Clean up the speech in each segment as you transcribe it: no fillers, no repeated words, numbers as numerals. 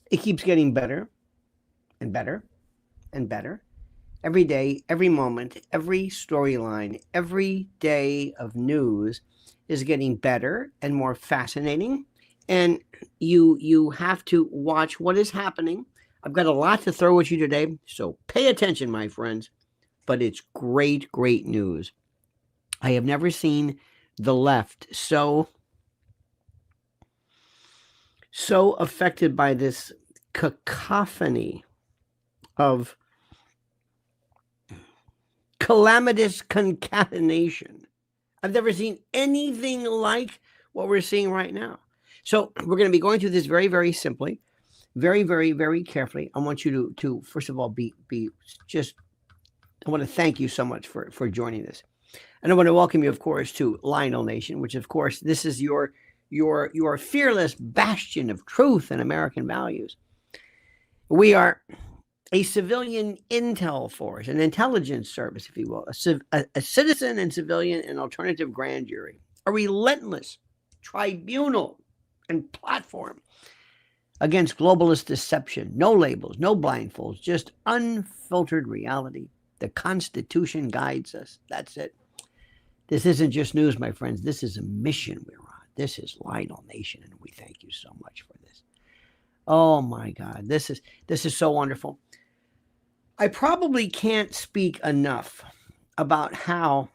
It keeps getting better and better and better. Every day, every moment, every storyline, every day of news is getting better and more fascinating. And you have to watch what is happening. I've got a lot to throw at you today, so pay attention, my friends. But it's great, great news. I have never seen the left so affected by this cacophony of calamitous concatenation. I've never seen anything like what we're seeing right now. So we're going to be going through this very, very simply, very, very, very carefully. I want you to first of all, be just, I want to thank you so much for joining this. And I want to welcome you, of course, to Lionel Nation, which, of course, this is your fearless bastion of truth and American values. We are a civilian intel force, an intelligence service, if you will, a citizen and civilian and alternative grand jury, a relentless tribunal and platform against globalist deception. No labels, no blindfolds, just unfiltered reality. The Constitution guides us. That's it. This isn't just news, my friends. This is a mission we're on. This is Lionel Nation, and we thank you so much for this. Oh my God, this is so wonderful. I probably can't speak enough about how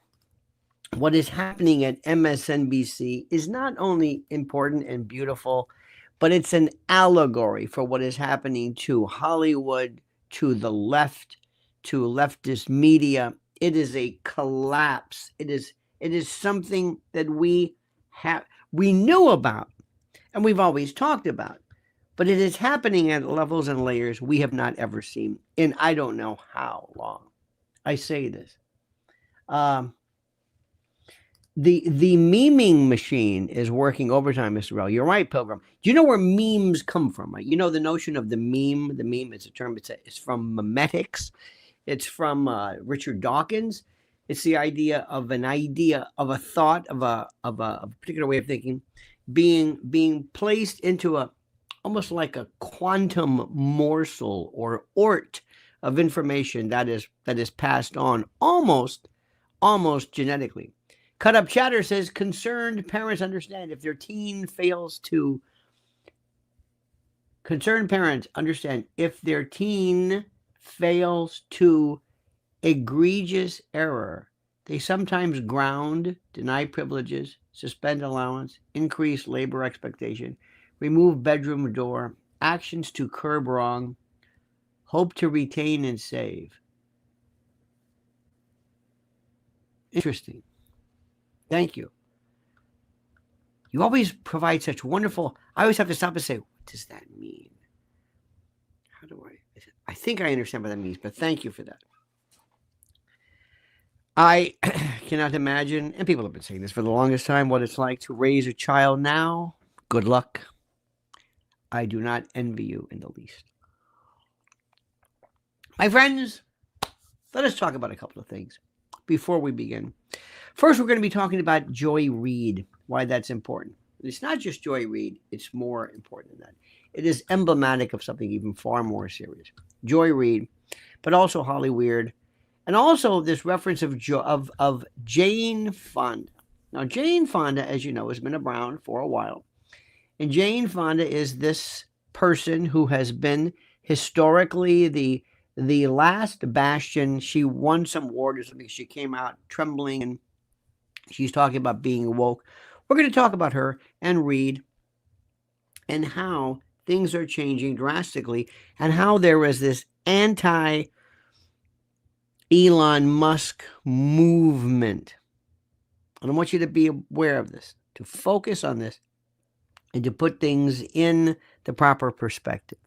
what is happening at MSNBC is not only important and beautiful, but it's an allegory for what is happening to Hollywood, to the left, to leftist media. It is a collapse. It is something that we knew about and we've always talked about. But it is happening at levels and layers we have not ever seen in I don't know how long. I say this. The memeing machine is working overtime, Mr. Rell. You're right, Pilgrim. Do you know where memes come from? Right? You know the notion of the meme. The meme is a term. It's from memetics. It's from Richard Dawkins. It's the idea of a thought of a particular way of thinking being placed into almost like a quantum morsel or ort of information that is passed on almost genetically. Cut Up Chatter says concerned parents understand if their teen fails to egregious error, they sometimes ground, deny privileges, suspend allowance, increase labor expectation, remove bedroom door, actions to curb wrong, hope to retain and save. Interesting. Thank you. You always provide such wonderful, I always have to stop and say, what does that mean? How do I think I understand what that means, but thank you for that. I cannot imagine, and people have been saying this for the longest time, what it's like to raise a child now. Good luck. I do not envy you in the least. My friends, let us talk about a couple of things before we begin. First, we're going to be talking about Joy Reid, why that's important. It's not just Joy Reid, it's more important than that. It is emblematic of something even far more serious. Joy Reid, but also Holly Weird, and also this reference of Jane Fonda. Now, Jane Fonda, as you know, has been around for a while. And Jane Fonda is this person who has been historically the last bastion. She won some award or something. She came out trembling and she's talking about being woke. We're going to talk about her and Reid and how things are changing drastically and how there is this anti-Elon Musk movement. And I want you to be aware of this, to focus on this, and to put things in the proper perspective.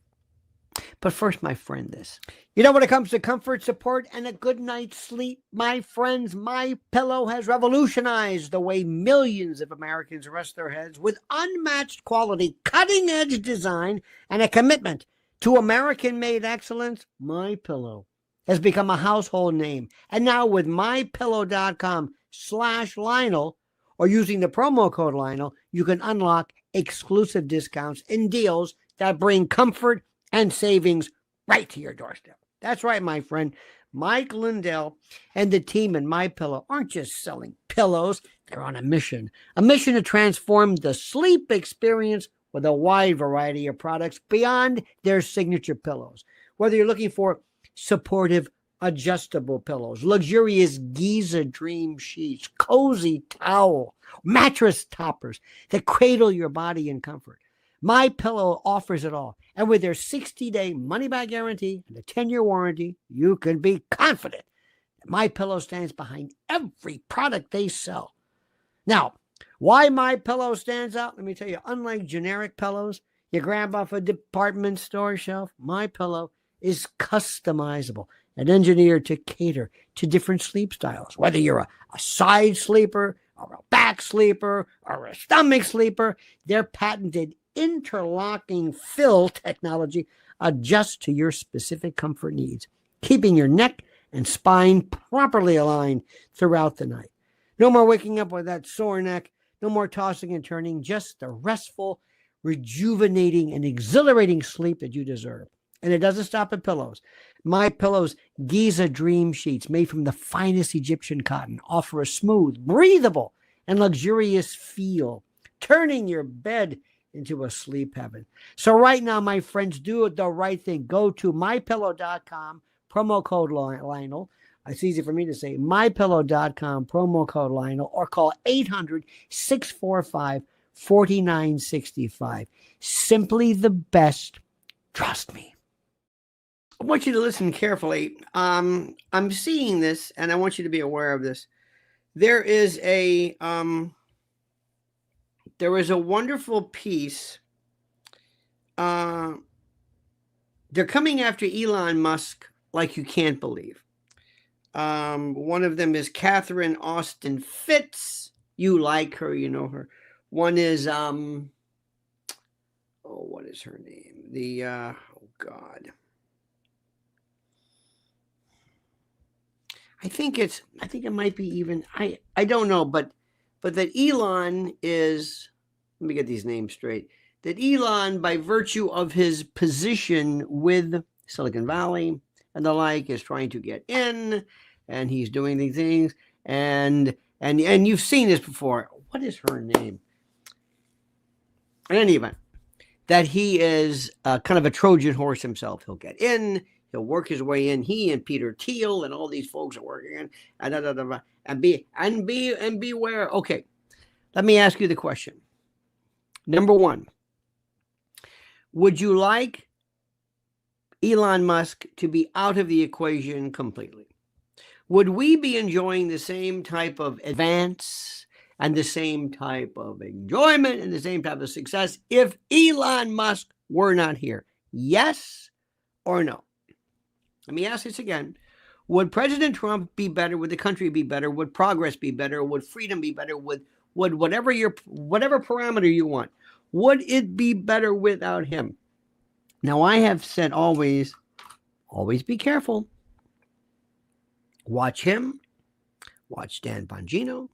But first, my friend, this. You know, when it comes to comfort, support, and a good night's sleep, my friends, My Pillow has revolutionized the way millions of Americans rest their heads with unmatched quality, cutting-edge design, and a commitment to American-made excellence. My Pillow has become a household name. And now with mypillow.com/Lionel, or using the promo code Lionel, you can unlock exclusive discounts and deals that bring comfort and savings right to your doorstep. That's right, my friend. Mike Lindell and the team in My Pillow aren't just selling pillows. They're on a mission to transform the sleep experience with a wide variety of products beyond their signature pillows. Whether you're looking for supportive adjustable pillows, luxurious Giza dream sheets, cozy towel, mattress toppers that cradle your body in comfort, My Pillow offers it all. And with their 60-day money-back guarantee and a 10-year warranty, you can be confident that My Pillow stands behind every product they sell. Now, why My Pillow stands out? Let me tell you, unlike generic pillows you grab off a department store shelf, My Pillow is customizable and engineered to cater to different sleep styles. Whether you're a side sleeper or a back sleeper or a stomach sleeper, their patented interlocking fill technology adjusts to your specific comfort needs, keeping your neck and spine properly aligned throughout the night. No more waking up with that sore neck, no more tossing and turning, just the restful, rejuvenating, and exhilarating sleep that you deserve. And it doesn't stop at pillows. My Pillow's Giza Dream Sheets, made from the finest Egyptian cotton, offer a smooth, breathable, and luxurious feel, turning your bed into a sleep heaven. So right now, my friends, do the right thing. Go to mypillow.com, promo code Lionel. It's easy for me to say, mypillow.com, promo code Lionel, or call 800-645-4965. Simply the best. Trust me. I want you to listen carefully. I'm seeing this, and I want you to be aware of this. There is a wonderful piece. They're coming after Elon Musk like you can't believe. One of them is Catherine Austin Fitz. You like her, you know her. One is what is her name? I think it might be even, I don't know, but that Elon is, let me get these names straight, that Elon, by virtue of his position with Silicon Valley and the like, is trying to get in, and he's doing these things, and you've seen this before. What is her name? In any event, that he is kind of a Trojan horse himself. He'll get in, he'll work his way in. He and Peter Thiel and all these folks are working in, and beware. Okay, let me ask you the question. Number one, would you like Elon Musk to be out of the equation completely? Would we be enjoying the same type of advance and the same type of enjoyment and the same type of success if Elon Musk were not here? Yes or no? Let me ask this again. Would President Trump be better? Would the country be better? Would progress be better? Would freedom be better? Would whatever parameter you want, would it be better without him? Now, I have said always be careful. Watch him. Watch Dan Bongino.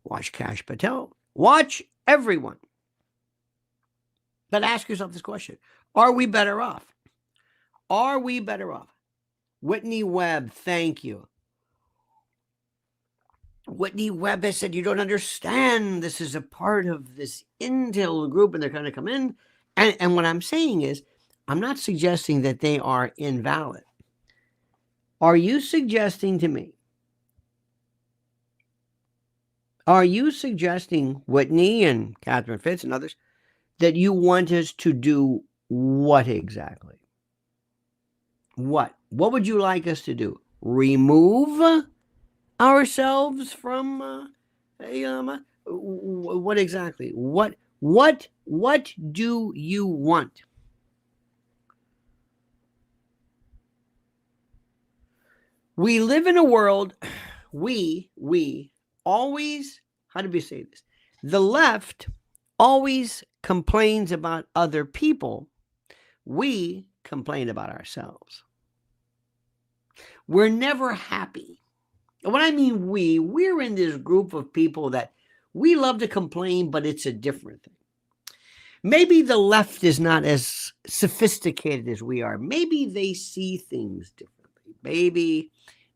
Watch Kash Patel. Watch everyone. But ask yourself this question. Are we better off? Are we better off? Whitney Webb, thank you. Whitney Webb has said, you don't understand. This is a part of this Intel group, and they're going to come in. And what I'm saying is, I'm not suggesting that they are invalid. Are you suggesting to me? Are you suggesting, Whitney and Catherine Fitz and others, that you want us to do what exactly? What? What would you like us to do? Remove ourselves from what exactly? What do you want? We live in a world, we always, how do we say this? The left always complains about other people. We complain about ourselves. We're never happy. And when I mean we're in this group of people that we love to complain, but it's a different thing. Maybe the left is not as sophisticated as we are. Maybe they see things differently.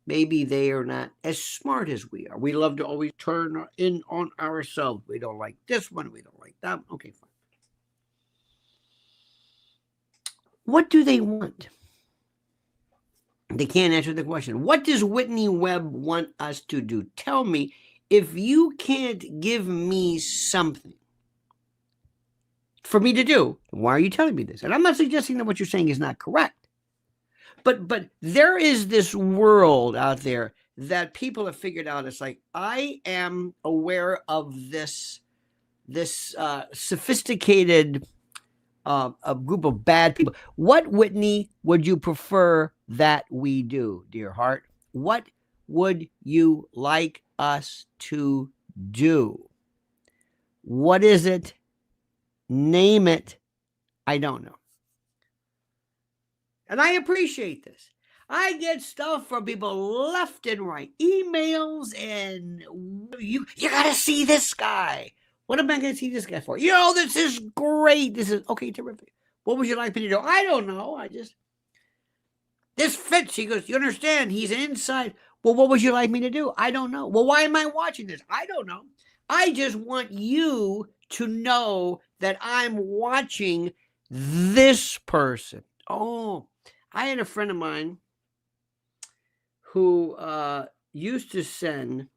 Maybe they are not as smart as we are. We love to always turn in on ourselves. We don't like this one. We don't like that. Okay, fine. What do they want? They can't answer the question. What does Whitney Webb want us to do? Tell me, if you can't give me something for me to do, why are you telling me this? And I'm not suggesting that what you're saying is not correct. But there is this world out there that people have figured out. It's like, I am aware of this sophisticated a group of bad people. What, Whitney, would you prefer that we do, dear heart? What would you like us to do? What is it? Name it. I don't know. And I appreciate this. I get stuff from people left and right, emails, and you got to see this guy. What am I going to see this guy for? This is great. This is okay, terrific. What would you like me to do? I don't know. This fits. He goes, you understand? He's inside. Well, what would you like me to do? I don't know. Well, why am I watching this? I don't know. I just want you to know that I'm watching this person. Oh, I had a friend of mine who used to send,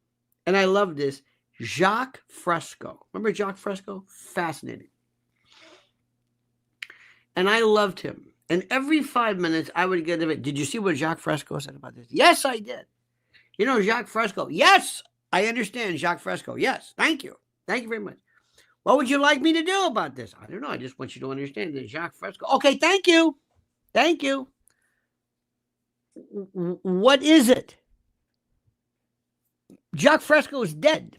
and I love this, Jacques Fresco. Remember Jacques Fresco? Fascinating. And I loved him. And every 5 minutes, I would get it. Did you see what Jacques Fresco said about this? Yes, I did. Jacques Fresco. Yes, I understand Jacques Fresco. Yes, thank you. Thank you very much. What would you like me to do about this? I don't know. I just want you to understand that Jacques Fresco. Okay, thank you. Thank you. What is it? Jacques Fresco is dead.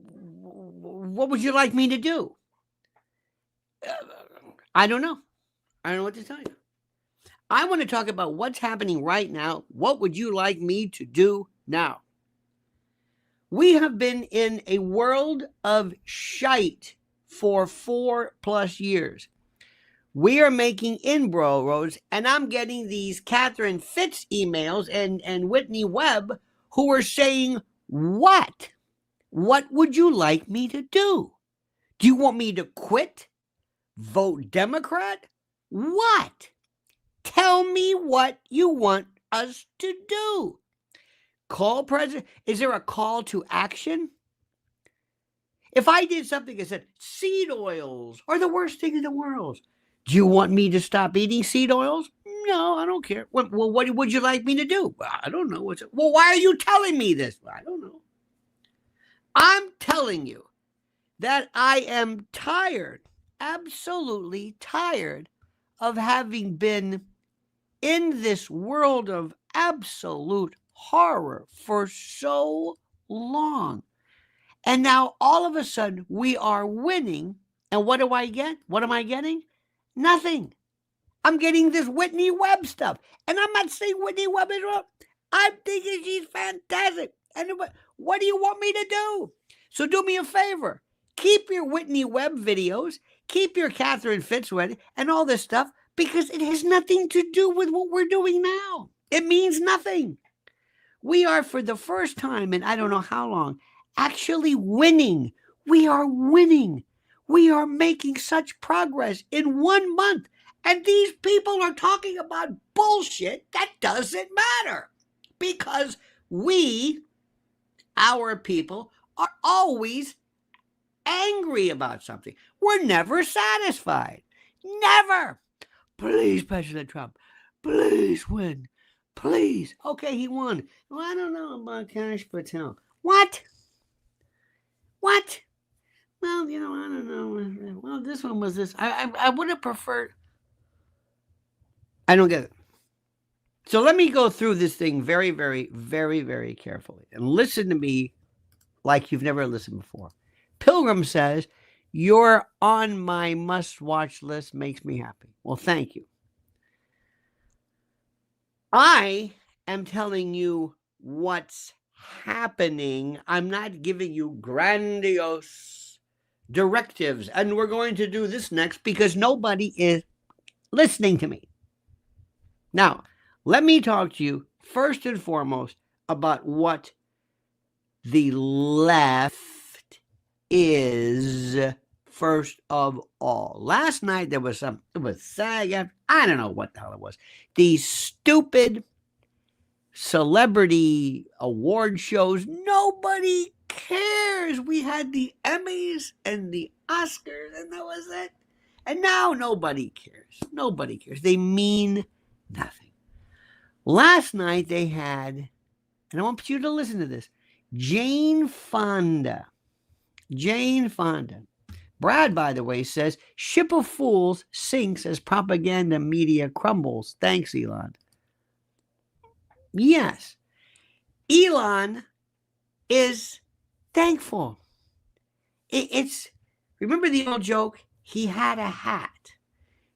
What would you like me to do? I don't know. I don't know what to tell you. I want to talk about what's happening right now. What would you like me to do now? We have been in a world of shite for 4+ years. We are making inroads, and I'm getting these Catherine Fitz emails and Whitney Webb who are saying, what? What would you like me to do? Do you want me to quit? Vote Democrat? What? Tell me what you want us to do. Call president? Is there a call to action? If I did something that said seed oils are the worst thing in the world, do you want me to stop eating seed oils? No, I don't care. Well, what would you like me to do? Well, I don't know. Well, why are you telling me this? Well, I don't know. I'm telling you that I am tired, absolutely tired of having been in this world of absolute horror for so long. And now all of a sudden we are winning. And what do I get? What am I getting? Nothing. I'm getting this Whitney Webb stuff. And I'm not saying Whitney Webb is wrong. I'm thinking she's fantastic. And what do you want me to do? So do me a favor. Keep your Whitney Webb videos. Keep your Catherine Fitzwater and all this stuff, because it has nothing to do with what we're doing now. It means nothing. We are, for the first time in I don't know how long, actually winning. We are winning. We are making such progress in 1 month. And these people are talking about bullshit that doesn't matter. Because we, our people, are always angry about something. We're never satisfied. Never. Please, President Trump, please win. Please. Okay, he won. Well, I don't know about Kash Patel. What? What? Well, I don't know. Well, this one was this. I would have preferred. I don't get it. So let me go through this thing very, very, very, very carefully. And listen to me like you've never listened before. Pilgrim says, you're on my must-watch list, makes me happy. Well, thank you. I am telling you what's happening. I'm not giving you grandiose directives, and we're going to do this next because nobody is listening to me. Now, let me talk to you first and foremost about what the left is. First of all, last night there was it was SAG, I don't know what the hell it was. These stupid celebrity award shows, nobody cares. We had the Emmys and the Oscars, and that was it. And now nobody cares. Nobody cares. They mean nothing. Last night they had, and I want you to listen to this, Jane Fonda. Jane Fonda. Brad, by the way, says, ship of fools sinks as propaganda media crumbles. Thanks, Elon. Yes. Elon is thankful. It's, remember the old joke? He had a hat.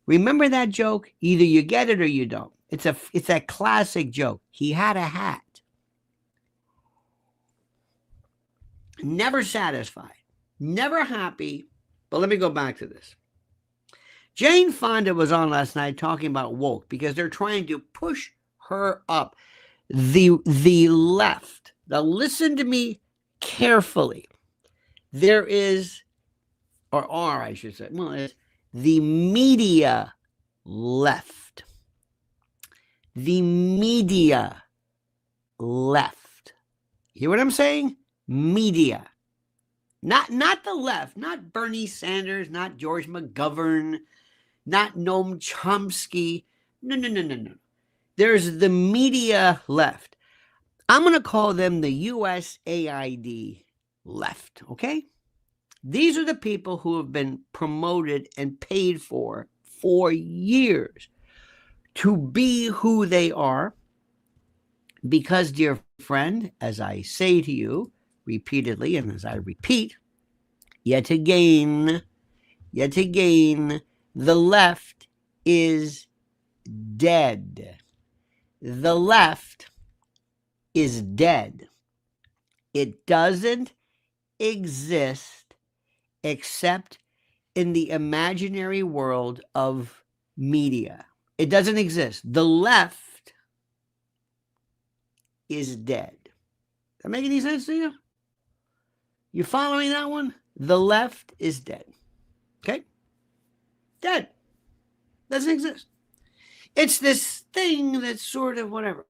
Remember that joke? Either you get it or you don't. It's a classic joke. He had a hat. Never satisfied. Never happy. But let me go back to this. Jane Fonda was on last night talking about woke because they're trying to push her up. The left. Now listen to me carefully. There is, or I should say, well, it's the media left. The media left. Hear what I'm saying? Media. Not the left, not Bernie Sanders, not George McGovern, not Noam Chomsky. No. There's the media left. I'm going to call them the USAID left, okay? These are the people who have been promoted and paid for years to be who they are because, dear friend, as I say to you, repeatedly, and as I repeat, yet again, the left is dead. The left is dead. It doesn't exist except in the imaginary world of media. It doesn't exist. The left is dead. Does that make any sense to you? You following that one? The left is dead. Okay? Dead. Doesn't exist. It's this thing that's sort of whatever.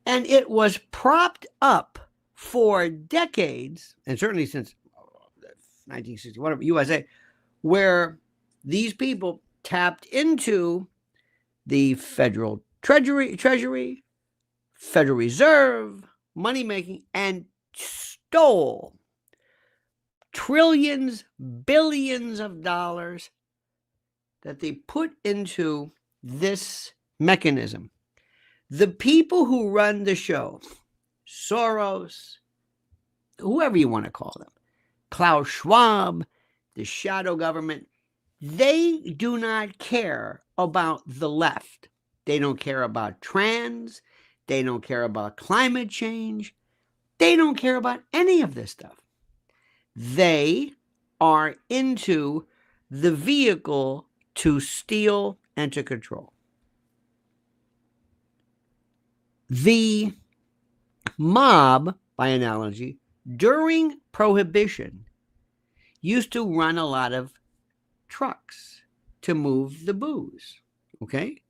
And it was propped up for decades, and certainly since 1960, whatever, USA, where these people tapped into the federal treasury, Federal Reserve, money making, and stole trillions, billions of dollars that they put into this mechanism. The people who run the show, Soros, whoever you want to call them, Klaus Schwab, the shadow government, they do not care about the left. They don't care about trans. They don't care about climate change. They don't care about any of this stuff. They are into the vehicle to steal and to control. The mob, by analogy, during Prohibition, used to run a lot of trucks to move the booze, okay?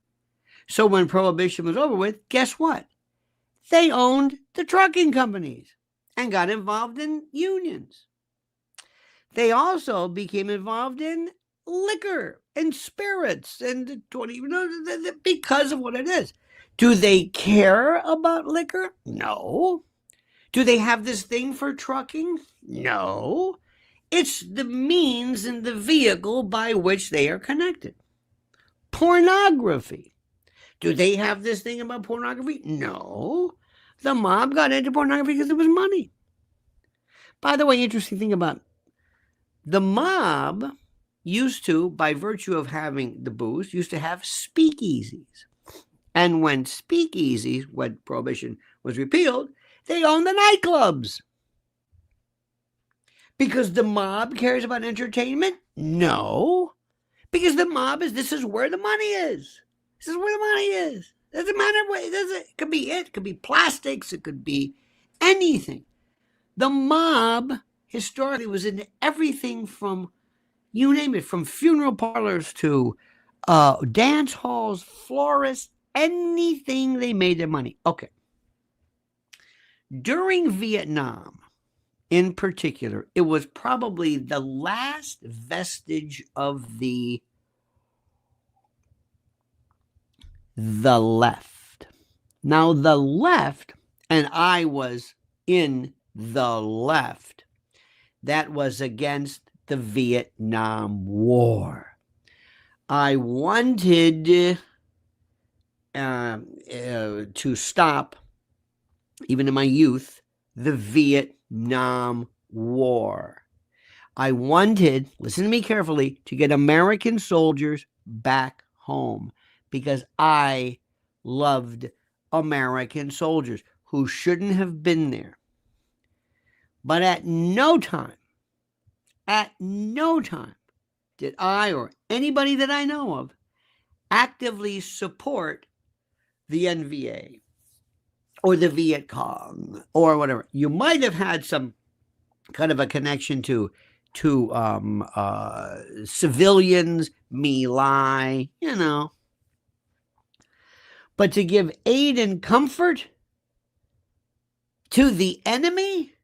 So when Prohibition was over with, guess what? They owned the trucking companies and got involved in unions. They also became involved in liquor and spirits and because of what it is. Do they care about liquor? No. Do they have this thing for trucking? No. It's the means and the vehicle by which they are connected. Pornography. Do they have this thing about pornography? No. The mob got into pornography because it was money. By the way, interesting thing about the mob used to, by virtue of having the booze, used to have speakeasies. And when speakeasies, when Prohibition was repealed, they owned the nightclubs. Because the mob cares about entertainment? No. Because the mob is, this is where the money is. This is where the money is. Doesn't matter what, it could be it. It could be plastics. It could be anything. The mob historically was into everything from, you name it, from funeral parlors to dance halls, florists, anything they made their money. Okay. During Vietnam, in particular, it was probably the last vestige of the left. Now, the left, and I was in the left, that was against the Vietnam War. I wanted to stop, even in my youth, the Vietnam War. I wanted, listen to me carefully, to get American soldiers back home because I loved American soldiers who shouldn't have been there. But at no time did I or anybody that I know of actively support the NVA or the Viet Cong or whatever. You might have had some kind of a connection to civilians, My Lai, you know. But to give aid and comfort to the enemy,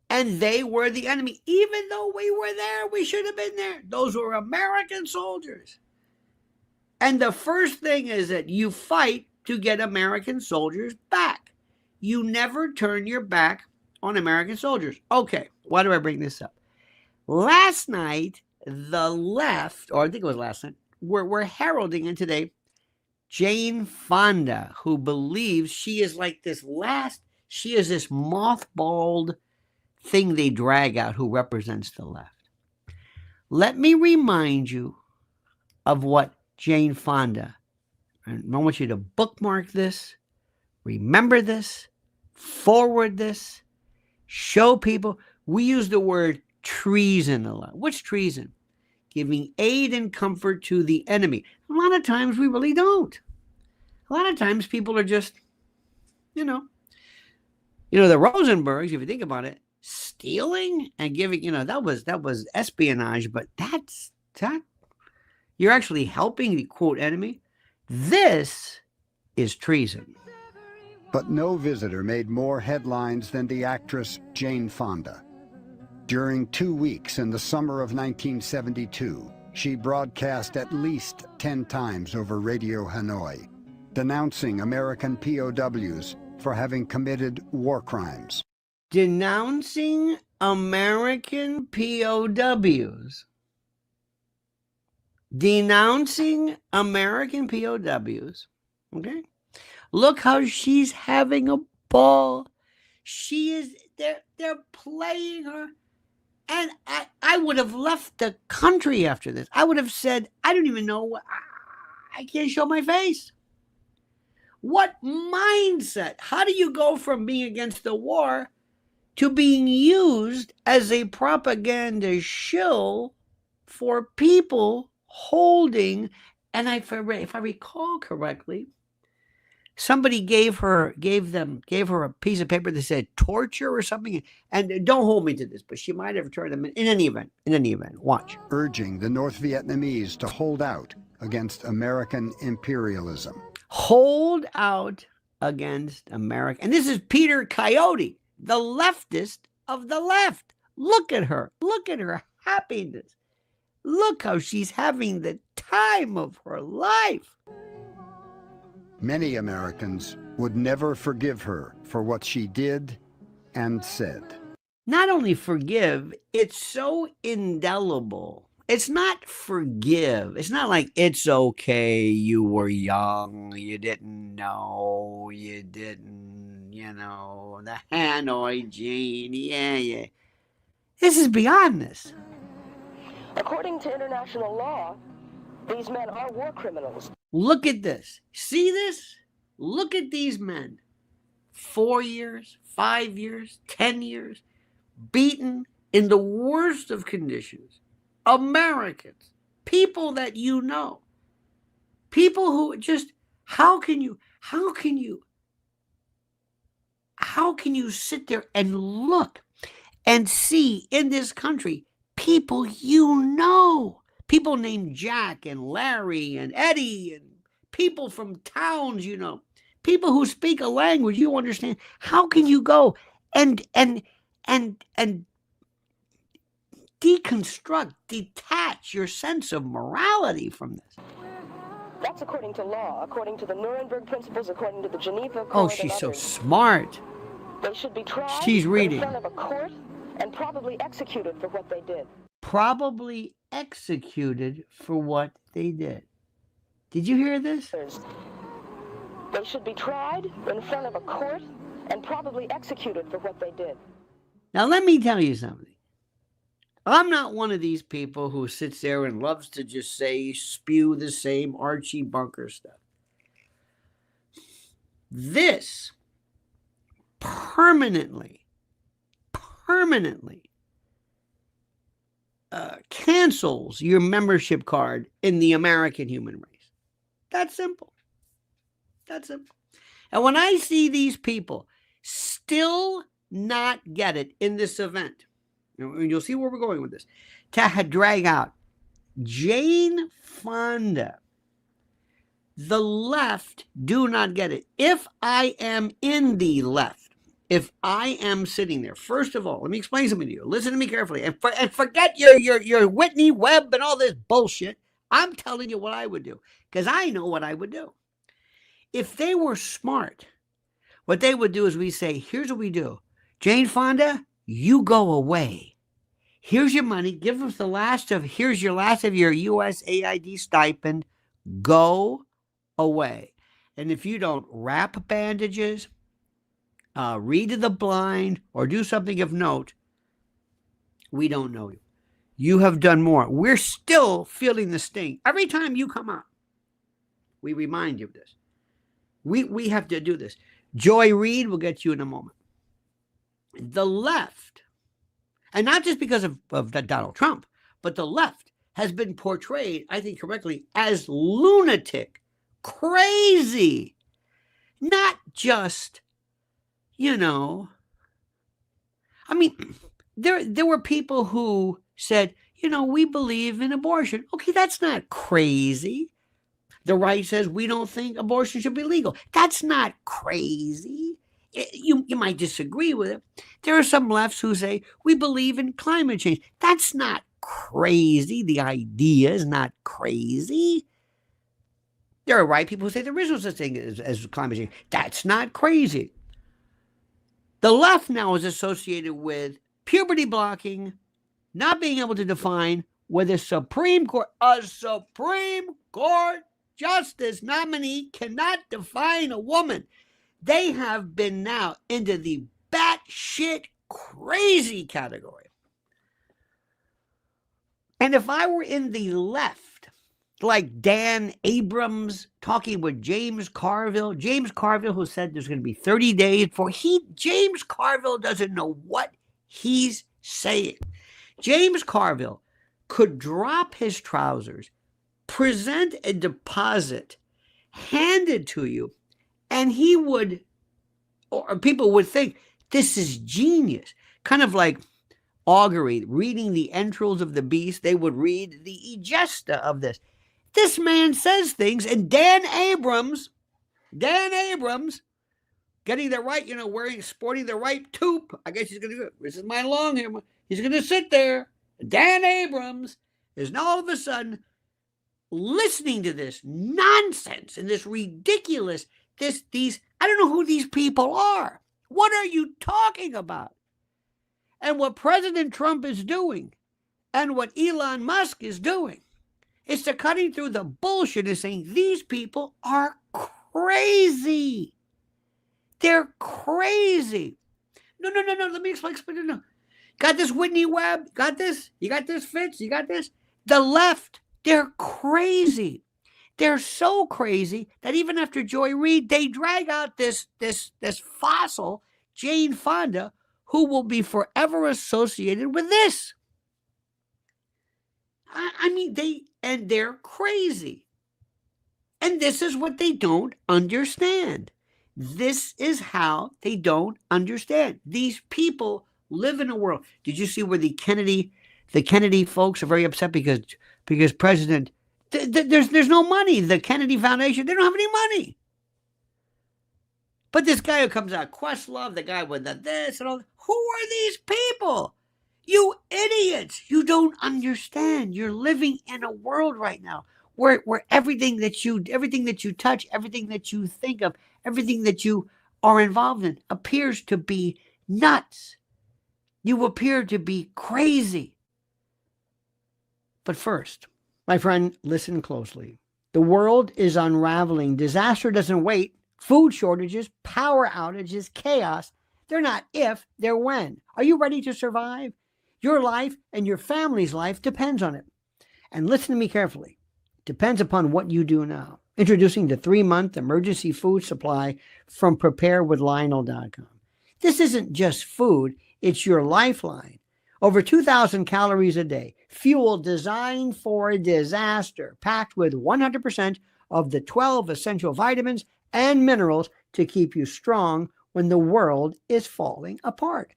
and they were the enemy, even though we were there, we should have been there. Those were American soldiers. And the first thing is that you fight to get American soldiers back. You never turn your back on American soldiers. Okay, why do I bring this up? Last night, the left, or I think it was last night, we're heralding in today Jane Fonda, who believes she is like this she is this mothballed thing they drag out who represents the left. Let me remind you of what Jane Fonda, and I want you to bookmark this, remember this, forward this, show people. We use the word treason a lot. What's treason? Giving aid and comfort to the enemy. A lot of times we really don't. A lot of times people are just, the Rosenbergs, if you think about it, stealing and giving, that was espionage, but that you're actually helping the quote enemy. This is treason. But no visitor made more headlines than the actress Jane Fonda. During 2 weeks in the summer of 1972, she broadcast at least 10 times over Radio Hanoi, denouncing American POWs for having committed war crimes. Denouncing American POWs. Denouncing American POWs. Okay? Look how she's having a ball. They're playing her. And I would have left the country after this. I would have said, I don't even know. I can't show my face. What mindset? How do you go from being against the war to being used as a propaganda shill for people holding? And if I recall correctly, somebody gave her a piece of paper that said torture or something. And don't hold me to this, but she might have turned them in any event, watch. Urging the North Vietnamese to hold out against American imperialism. Hold out against America. And this is Peter Coyote, the leftist of the left. Look at her. Look at her happiness. Look how she's having the time of her life. Many Americans would never forgive her for what she did and said. Not only forgive, it's so indelible. It's not forgive. It's not like it's okay, you were young, you didn't know, the Hanoi gene, yeah. This is beyond this. According to international law, these men are war criminals. Look at this. See this? Look at these men. 4 years, 5 years, 10 years, beaten in the worst of conditions, Americans, people that you know, people who just, how can you sit there and look and see in this country people you know, people named Jack and Larry and Eddie and people from towns, you know, people who speak a language you understand. How can you go and deconstruct, detach your sense of morality from this? That's according to law, according to the Nuremberg principles, according to the Geneva Code. Oh, she's so smart. They should be tried She's reading. in front of a court and probably executed for what they did. Probably executed for what they did. Did you hear this? They should be tried in front of a court and probably executed for what they did. Now, let me tell you something. I'm not one of these people who sits there and loves to just spew the same Archie Bunker stuff. This permanently cancels your membership card in the American human race. That's simple. That's simple. And when I see these people still not get it in this event, you'll see where we're going with this, to drag out Jane Fonda, the left do not get it. If I am in the left, if I am sitting there, first of all, let me explain something to you. Listen to me carefully, and forget your Whitney Webb and all this bullshit. I'm telling you what I would do, because I know what I would do. If they were smart, what they would do is we say, here's what we do. Jane Fonda, you go away. Here's your money. Give us here's your last of your USAID stipend. Go away. And if you don't wrap bandages, read to the blind, or do something of note, we don't know you. You have done more. We're still feeling the sting. Every time you come out, we remind you of this. We have to do this. Joy Reid will get you in a moment. The left, and not just because of Donald Trump, but the left has been portrayed, I think correctly, as lunatic, crazy, not just, I mean, there were people who said, we believe in abortion. Okay, that's not crazy. The right says we don't think abortion should be legal. That's not crazy. You might disagree with it. There are some lefts who say we believe in climate change. That's not crazy. The idea is not crazy. There are right people who say there is no such thing as climate change. That's not crazy. The left now is associated with puberty blocking, not being able to define whether a Supreme Court justice nominee cannot define a woman. They have been now into the batshit crazy category. And if I were in the left, like Dan Abrams talking with James Carville who said there's going to be 30 days before James Carville doesn't know what he's saying. James Carville could drop his trousers, present a deposit, hand it to you, and people would think this is genius. Kind of like augury, reading the entrails of the beast. They would read the egesta of this. This man says things, and Dan Abrams, getting the right, sporting the right toque. I guess he's going to do it. This is my long hair. He's going to sit there. Dan Abrams is now all of a sudden listening to this nonsense and this ridiculous, I don't know who these people are. What are you talking about? And what President Trump is doing and what Elon Musk is doing is to cutting through the bullshit and saying these people are crazy. They're crazy. No. Let me explain. No. Got this, Whitney Webb? Got this? You got this, Fitz? You got this? The left, they're crazy. They're so crazy that even after Joy Reid, they drag out this fossil, Jane Fonda, who will be forever associated with this. I mean, they're crazy. And this is what they don't understand. This is how they don't understand. These people live in a world. Did you see where the Kennedy folks are very upset because President, there's no money. The Kennedy Foundation, they don't have any money. But this guy who comes out, Questlove, the guy with the this and all, who are these people? You idiots. You don't understand. You're living in a world right now where everything that you touch, everything that you think of, everything that you are involved in appears to be nuts. You appear to be crazy. But first, my friend, listen closely. The world is unraveling. Disaster doesn't wait. Food shortages, power outages, chaos. They're not if, they're when. Are you ready to survive? Your life and your family's life depends on it. And listen to me carefully. It depends upon what you do now. Introducing the 3-month emergency food supply from preparewithlionel.com. This isn't just food, it's your lifeline. Over 2,000 calories a day. Fuel designed for disaster. Packed with 100% of the 12 essential vitamins and minerals to keep you strong when the world is falling apart.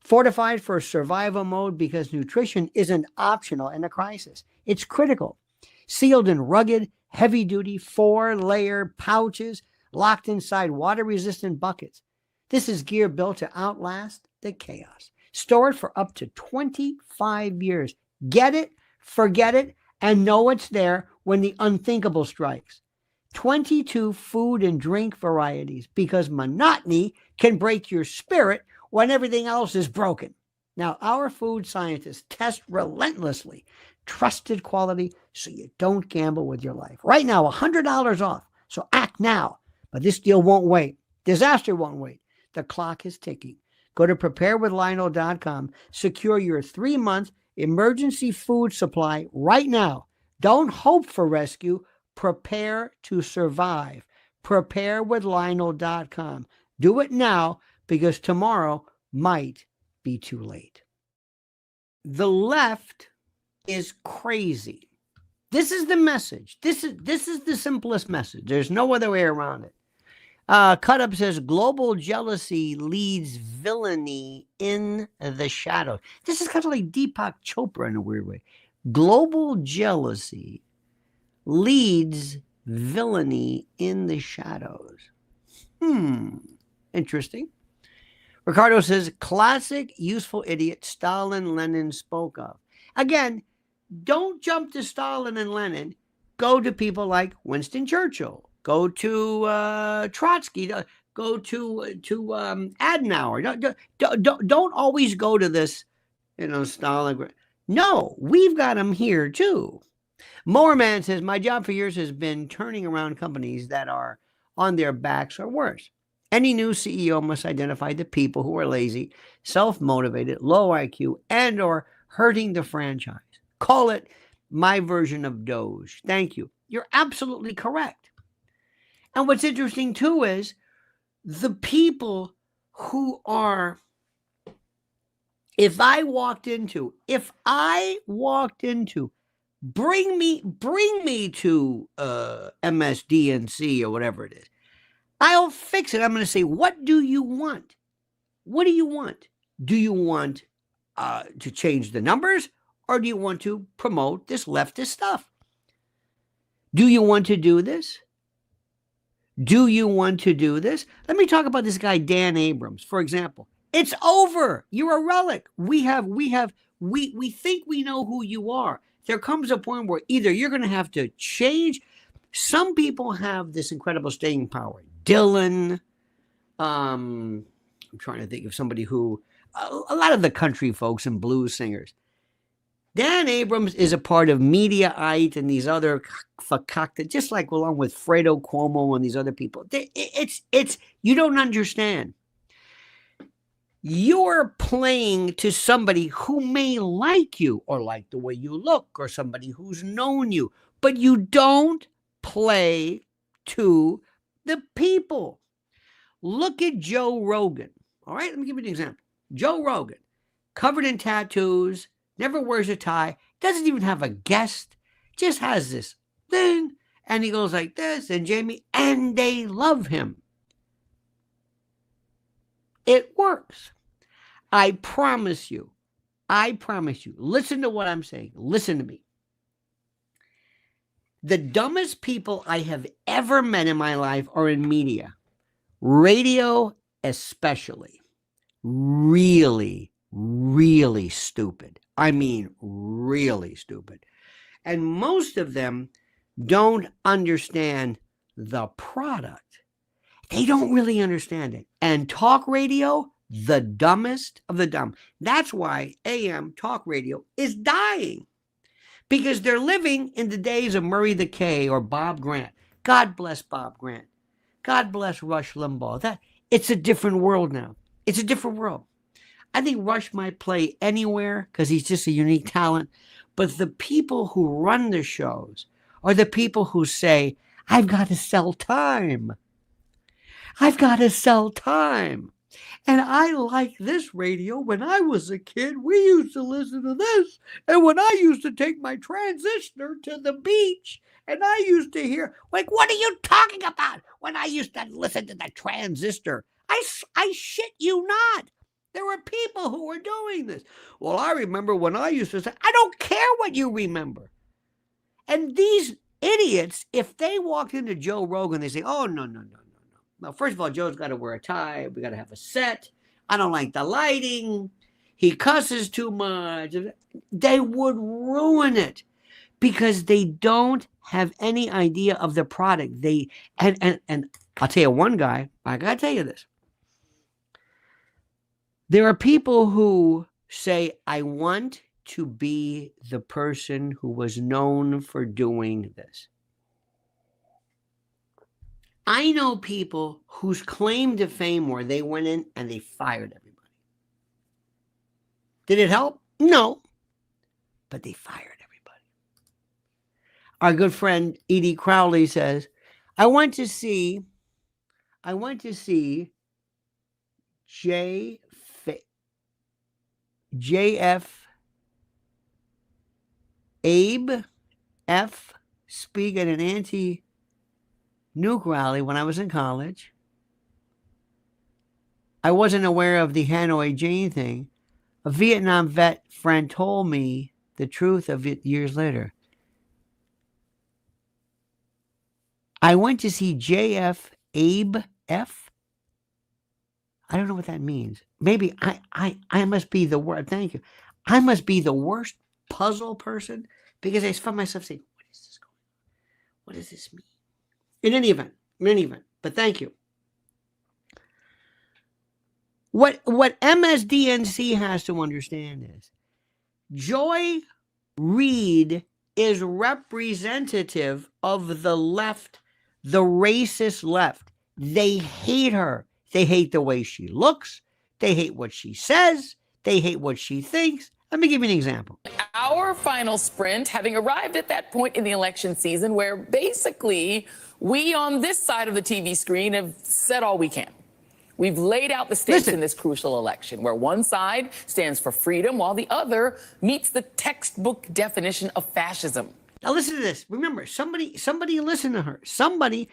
Fortified for survival mode because nutrition isn't optional in a crisis. It's critical. Sealed in rugged, heavy-duty 4-layer pouches locked inside water-resistant buckets. This is gear built to outlast the chaos. Stored for up to 25 years. Get it, forget it, and know it's there when the unthinkable strikes. 22 food and drink varieties because monotony can break your spirit when everything else is broken. Now, our food scientists test relentlessly trusted quality so you don't gamble with your life. Right now, $100 off. So act now. But this deal won't wait. Disaster won't wait. The clock is ticking. Go to preparewithlionel.com. Secure your 3-month emergency food supply right now. Don't hope for rescue. Prepare to survive. Preparewithlionel.com. Do it now because tomorrow might be too late. The left is crazy. This is the message. This is the simplest message. There's no other way around it. Cut Up says global jealousy leads villainy in the shadows. This is kind of like Deepak Chopra in a weird way. Global jealousy leads villainy in the shadows. Interesting. Ricardo says, classic useful idiot Stalin, Lenin spoke of. Again, don't jump to Stalin and Lenin. Go to people like Winston Churchill. Go to Trotsky. Go to Adenauer. Don't always go to this, Stalin. No, we've got them here too. Moorman says, my job for years has been turning around companies that are on their backs or worse. Any new CEO must identify the people who are lazy, self-motivated, low IQ, and or hurting the franchise. Call it my version of Doge. Thank you. You're absolutely correct. And what's interesting too is the people who are, if I walked into, bring me to MSDNC or whatever it is. I'll fix it. I'm going to say, what do you want? What do you want? Do you want to change the numbers, or do you want to promote this leftist stuff? Do you want to do this? Do you want to do this? Let me talk about this guy, Dan Abrams, for example. It's over. You're a relic. We think we know who you are. There comes a point where either you're going to have to change. Some people have this incredible staying power. Dylan, I'm trying to think of somebody who, a lot of the country folks and blues singers. Dan Abrams is a part of Mediaite and these other fakakta, just like along with Fredo Cuomo and these other people. It's you don't understand. You're playing to somebody who may like you or like the way you look or somebody who's known you, but you don't play to the people. Look at Joe Rogan. All right, let me give you an example. Joe Rogan, covered in tattoos, never wears a tie, doesn't even have a guest, just has this thing, and he goes like this, and Jamie, and they love him. It works. I promise you. Listen to what I'm saying. Listen to me. The dumbest people I have ever met in my life are in media. Radio especially. Really, really stupid. I mean, really stupid. And most of them don't understand the product. They don't really understand it. And talk radio, the dumbest of the dumb. That's why AM talk radio is dying. Because they're living in the days of Murray the K or Bob Grant. God bless Bob Grant. God bless Rush Limbaugh. It's a different world now. It's a different world. I think Rush might play anywhere because he's just a unique talent. But the people who run the shows are the people who say, I've got to sell time. I've got to sell time. And I like this radio. When I was a kid, we used to listen to this. And when I used to take my transistor to the beach, and I used to hear, like, what are you talking about? When I used to listen to the transistor, I shit you not. There were people who were doing this. Well, I remember when I used to say, I don't care what you remember. And these idiots, if they walked into Joe Rogan, they say, oh, no. Well, first of all, Joe's got to wear a tie. We got to have a set. I don't like the lighting. He cusses too much. They would ruin it because they don't have any idea of the product. And I'll tell you one guy, I got to tell you this. There are people who say, I want to be the person who was known for doing this. I know people whose claim to fame were they went in and they fired everybody. Did it help? No. But they fired everybody. Our good friend Edie Crowley says, I went to see JF Abe F speak at an anti-nuke rally when I was in college. I wasn't aware of the Hanoi Jane thing. A Vietnam vet friend told me the truth of it years later. I went to see JF Abe F. I don't know what that means. Maybe I must be the worst. Thank you. I must be the worst puzzle person because I find myself saying, what is this going on? What does this mean? In any event, but thank you. What MSDNC has to understand is Joy Reid is representative of the left, the racist left. They hate her. They hate the way she looks. They hate what she says. They hate what she thinks. Let me give you an example. Our final sprint, having arrived at that point in the election season where basically we on this side of the TV screen have said all we can. We've laid out the stakes in this crucial election where one side stands for freedom while the other meets the textbook definition of fascism. Now listen to this. Remember, somebody listen to her. Somebody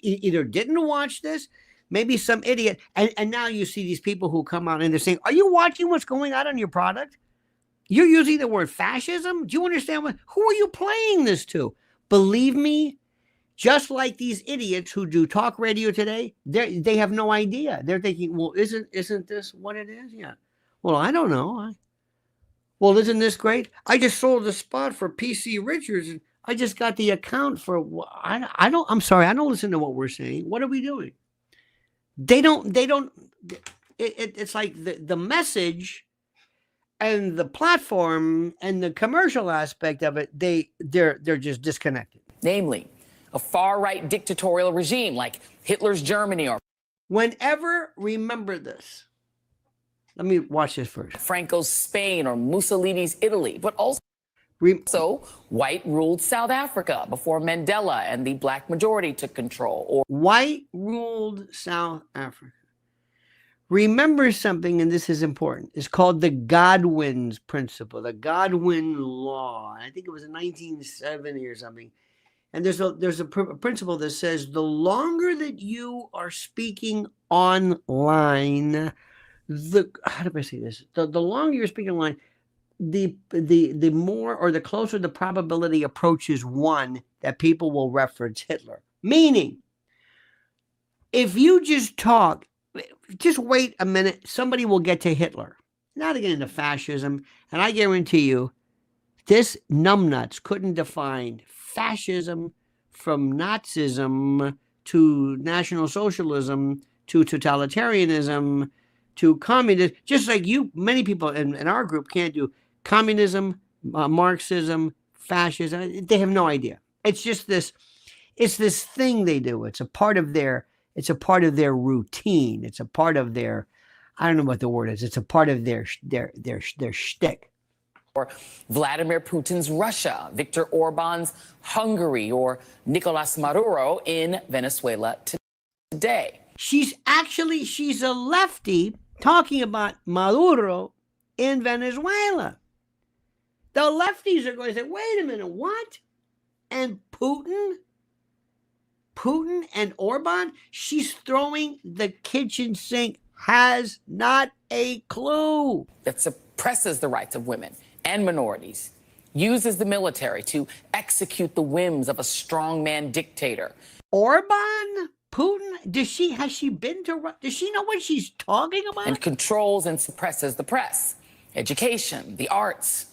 either didn't watch this, maybe some idiot, and now you see these people who come out and they're saying, are you watching what's going on your product? You're using the word fascism? Do you understand who are you playing this to? Believe me, just like these idiots who do talk radio today, they have no idea. They're thinking, well, isn't this what it is? Yeah. Well, I don't know. Well, isn't this great? I just sold a spot for PC Richards and I just got the account for, I'm sorry, I don't listen to what we're saying. What are we doing? It's like the message and the platform and the commercial aspect of it, they're just disconnected. Namely, a far-right dictatorial regime like Hitler's Germany or remember this. Let me watch this first. Franco's Spain or Mussolini's Italy, but also white-ruled South Africa before Mandela and the black majority took control. Or white-ruled South Africa. remember something, and this is important. It's called the Godwin's principle, the Godwin law. I think it was in 1970 or something. And there's a principle that says the longer that you are speaking online, how do I say this? The longer you're speaking online, the more or the closer the probability approaches 1 that people will reference Hitler. Meaning, if you just talk, just wait a minute, somebody will get to Hitler. Now to get into fascism, and I guarantee you, this numbnuts couldn't define fascism from Nazism to National Socialism to totalitarianism to communism, just like many people in our group can't do communism, Marxism, fascism. They have no idea. It's just this, it's this thing they do. It's a part of their routine. It's a part of their, I don't know what the word is. It's a part of their shtick. Or Vladimir Putin's Russia, Viktor Orban's Hungary, or Nicolas Maduro in Venezuela today. She's a lefty talking about Maduro in Venezuela. The lefties are going to say, wait a minute, what? And Putin and Orban, she's throwing the kitchen sink, has not a clue. That suppresses the rights of women and minorities, uses the military to execute the whims of a strongman dictator. Orban? Putin? Has she been to, does she know what she's talking about? And controls and suppresses the press, education, the arts,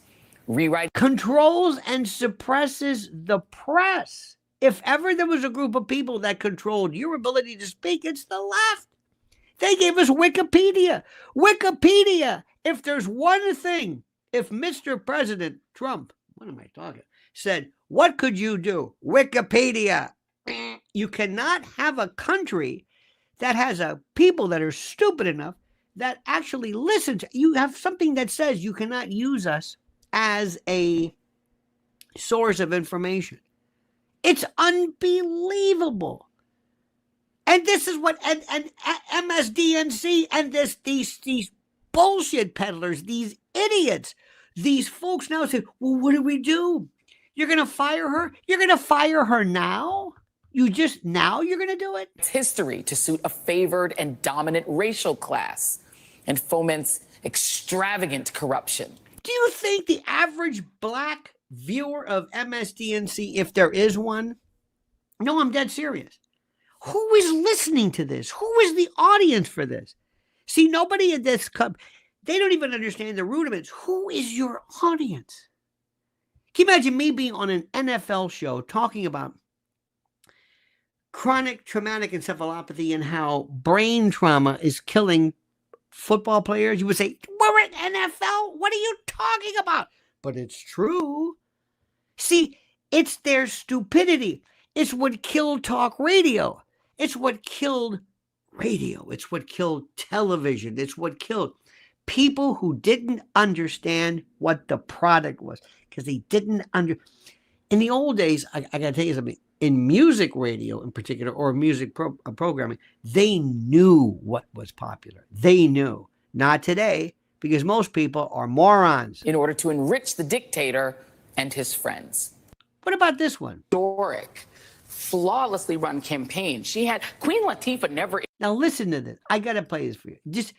rewrite. Controls and suppresses the press. If ever there was a group of people that controlled your ability to speak, it's the left. They gave us Wikipedia. Wikipedia. If there's one thing, if Mr. President Trump, what am I talking, said, what could you do? Wikipedia. You cannot have a country that has people that are stupid enough that actually listen to you. Have something that says you cannot use us as a source of information. It's unbelievable. And this is what and MSDNC and these bullshit peddlers, these idiots, these folks now say, well, what do we do? You're going to fire her? You're going to fire her now? You're going to do it? It's history to suit a favored and dominant racial class and foments extravagant corruption. Do you think the average black viewer of MSDNC, if there is one, no, I'm dead serious, who is listening to this? Who is the audience for this? See, nobody in this club, they don't even understand the rudiments. Who is your audience? Can you imagine me being on an NFL show talking about chronic traumatic encephalopathy and how brain trauma is killing football players? You would say, we're at NFL? What are you talking about? But it's true. See, it's their stupidity. It's what killed talk radio. It's what killed radio. It's what killed television. It's what killed people who didn't understand what the product was because they didn't In the old days, I got to tell you something. In music radio in particular, or music programming, they knew what was popular. They knew. Not today, because most people are morons. In order to enrich the dictator and his friends. What about this one? Historic, flawlessly run campaign. She had Queen Latifah never. Now listen to this. I got to play this for you. Just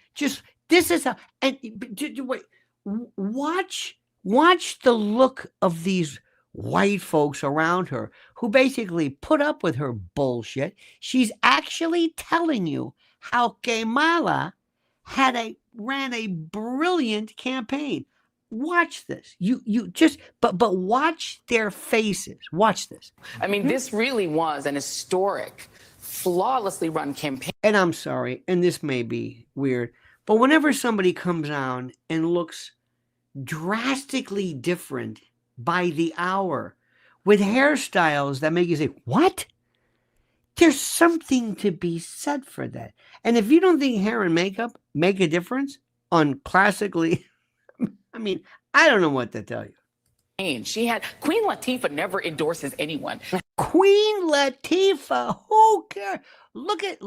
this is how. And wait, watch the look of these white folks around her who basically put up with her bullshit. She's actually telling you how Kamala ran a brilliant campaign. Watch this. You just but watch their faces. Watch this. I mean, this really was an historic, flawlessly run campaign. And I'm sorry, and this may be weird, but whenever somebody comes on and looks drastically different by the hour with hairstyles that make you say, what? There's something to be said for that. And if you don't think hair and makeup make a difference on classically, I mean, I don't know what to tell you. She had Queen Latifah never endorses anyone. Queen Latifah, who cares? Look at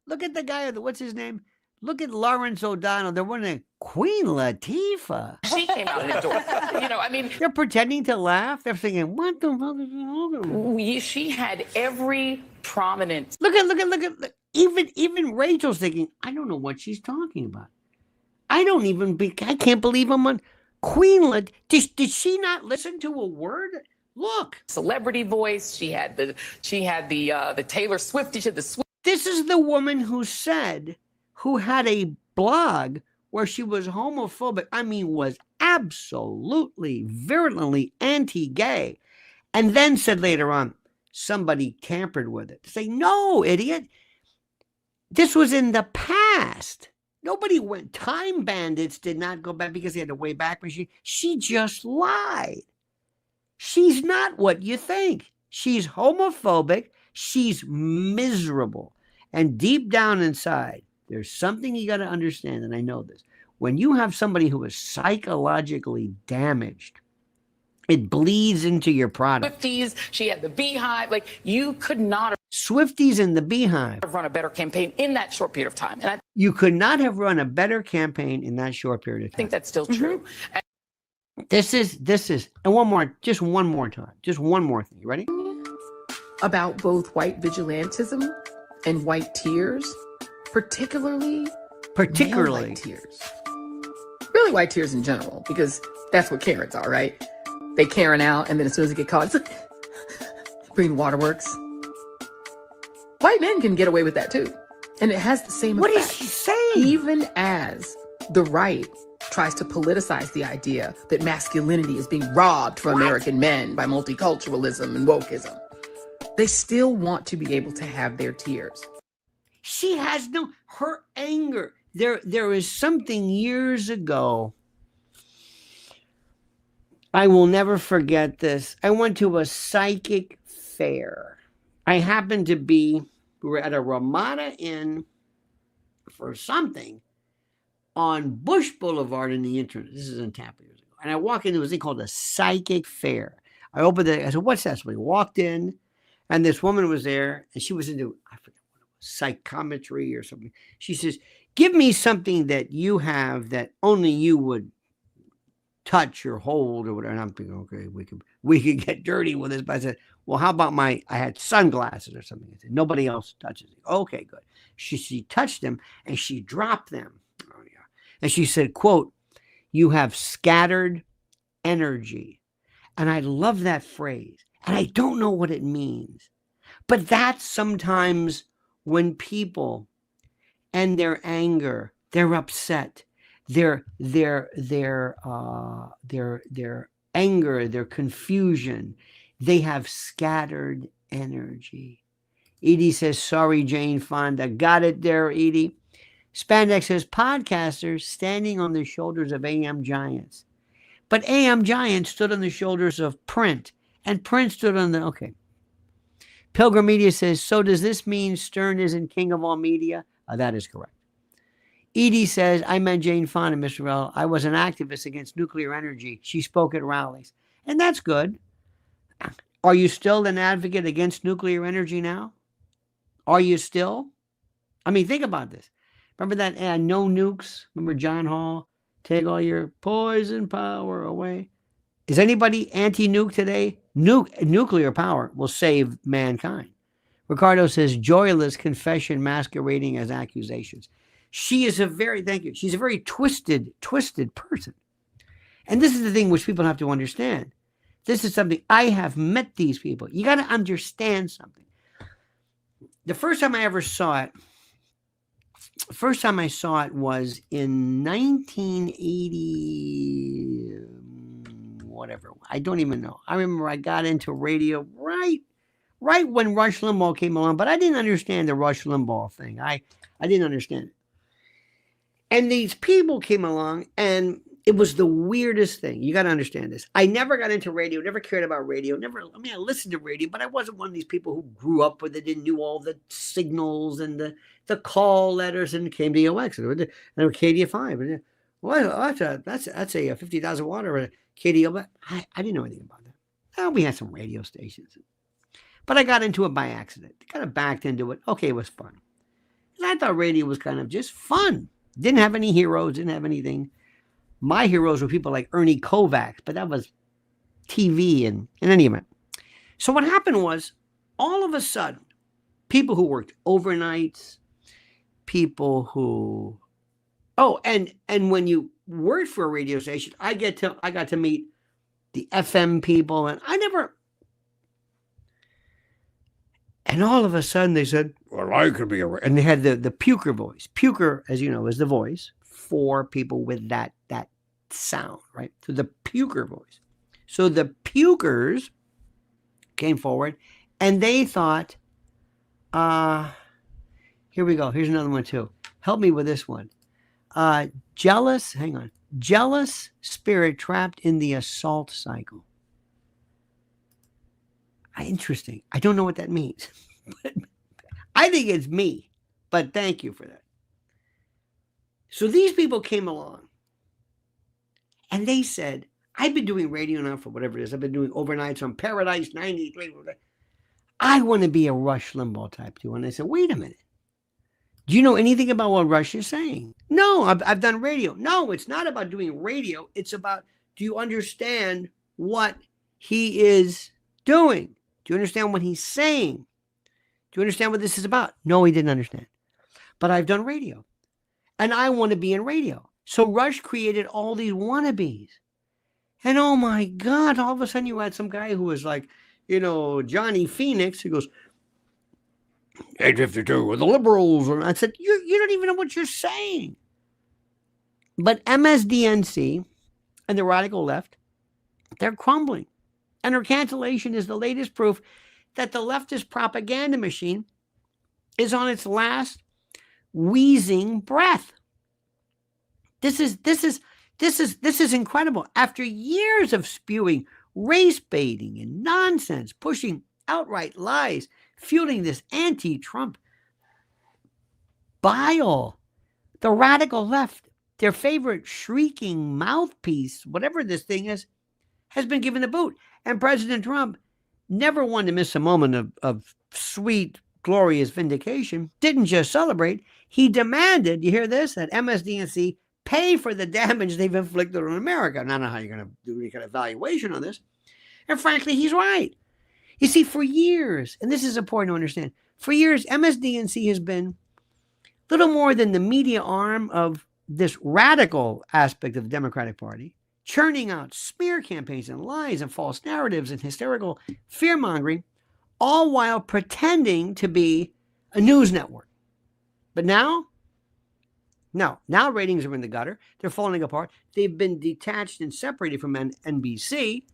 the guy, what's his name? Look at Lawrence O'Donnell. They're wondering, Queen Latifah. She came out and endorsed. I mean, They're pretending to laugh. They're thinking, what the fuck is wrong? she had every prominent. Look at. Even Rachel's thinking, I don't know what she's talking about. I can't believe I'm on Queen Latifah. Did she not listen to a word? Look. Celebrity voice. She had the Taylor Swift. She had the Swift. This is the woman who had a blog where she was homophobic. I mean, was absolutely virulently anti-gay. And then said later on, somebody tampered with it. Say, no, idiot. This was in the past. Nobody went. Time bandits did not go back because they had a way back machine. She just lied. She's not what you think. She's homophobic. She's miserable. And deep down inside, there's something you got to understand, and I know this. When you have somebody who is psychologically damaged, it bleeds into your product. Swifties, she had the Beehive. Like, you could not have Swifties and the Beehive. run a better campaign in that short period of time. And You could not have run a better campaign in that short period of time. I think that's still true. And This is, and one more time. Just one more thing. You ready? about both white vigilantism and white tears, particularly male white tears. Really white tears in general, because that's what Karens are, right? They Karen out, and then as soon as they get caught, it's like, Green Waterworks. White men can get away with that too. And it has the same effect. What is she saying? Even as the right tries to politicize the idea that masculinity is being robbed from American men by multiculturalism and wokeism, they still want to be able to have their tears. She has her anger. There is something years ago. I will never forget this. I went to a psychic fair. I happened to we were at a Ramada Inn for something on Bush Boulevard in the internet. This is in Tampa years ago. And I walk into this thing called a psychic fair. I opened it. I said, what's that? So we walked in, and this woman was there, and she was into, I forget what it was, psychometry or something. She says, give me something that you have that only you would touch or hold or whatever. And I'm thinking, okay, we could get dirty with this. But I said, well, how about I had sunglasses or something. I said, nobody else touches it. Okay, good. She touched them and she dropped them. Oh, yeah. And she said, quote, you have scattered energy. And I love that phrase. And I don't know what it means. But that's sometimes when people and their anger, they're upset, their anger, their confusion, they have scattered energy. Edie says, sorry, Jane Fonda. Got it there, Edie. Spandex says, podcasters standing on the shoulders of AM giants. But AM giants stood on the shoulders of print, and print stood on okay. Pilgrim Media says, so does this mean Stern isn't king of all media? That is correct. Edie says, I meant Jane Fonda, Mr. Rell. I was an activist against nuclear energy. She spoke at rallies. And that's good. Are you still an advocate against nuclear energy now? Are you still? I mean, think about this. Remember that ad, No Nukes? Remember John Hall? Take all your poison power away. Is anybody anti-nuke today? Nuclear power will save mankind. Ricardo says, joyless confession masquerading as accusations. She is she's a very twisted person. And this is the thing which people have to understand. This is something, I have met these people. You got to understand something. The first time I ever saw it, was in 1980, whatever. I don't even know. I remember I got into radio right when Rush Limbaugh came along, but I didn't understand the Rush Limbaugh thing. I didn't understand it. And these people came along, and it was the weirdest thing. You got to understand this. I never got into radio, never cared about radio, I listened to radio, but I wasn't one of these people who grew up with it and knew all the signals and the call letters and KDOX and KDFI. And, well, that's a 50,000 watt or a KDO. I didn't know anything about that. Oh, we had some radio stations. But I got into it by accident. Kind of backed into it. Okay, it was fun. I thought radio was kind of just fun. Didn't have any heroes, didn't have anything. My heroes were people like Ernie Kovacs, but that was TV and in any event. So what happened was, all of a sudden, people who worked overnights, people who, and when you worked for a radio station, I got to meet the FM people, and and all of a sudden they said, well, I could be and they had the puker voice. Puker, as you know, is the voice for people with that sound, right? So the puker voice. So the pukers came forward and they thought, here we go. Here's another one too. Help me with this one. Jealous spirit trapped in the assault cycle. Interesting. I don't know what that means. But I think it's me, but thank you for that. So these people came along and they said, I've been doing radio now for whatever it is. I've been doing overnights on Paradise 93. I want to be a Rush Limbaugh type too. And I said, wait a minute. Do you know anything about what Rush is saying? No, I've done radio. No, it's not about doing radio. It's about, do you understand what he is doing? Do you understand what he's saying? Do you understand what this is about? No, he didn't understand. But I've done radio. And I want to be in radio. So Rush created all these wannabes. And oh my God, all of a sudden you had some guy who was like, Johnny Phoenix, who goes, 852 with the liberals. And I said, you don't even know what you're saying. But MSDNC and the radical left, they're crumbling. And her cancellation is the latest proof that the leftist propaganda machine is on its last wheezing breath. This is incredible. After years of spewing race baiting and nonsense, pushing outright lies, fueling this anti-Trump bile, the radical left, their favorite shrieking mouthpiece, whatever this thing is, has been given the boot. And President Trump never wanted to miss a moment of sweet, glorious vindication. Didn't just celebrate. He demanded, you hear this, that MSDNC pay for the damage they've inflicted on America. I don't know how you're going to do any kind of evaluation on this. And frankly, he's right. You see, for years, and this is important to understand, for years, MSDNC has been little more than the media arm of this radical aspect of the Democratic Party, churning out smear campaigns and lies and false narratives and hysterical fear-mongering, all while pretending to be a news network. But now ratings are in the gutter. They're falling apart. They've been detached and separated from NBC.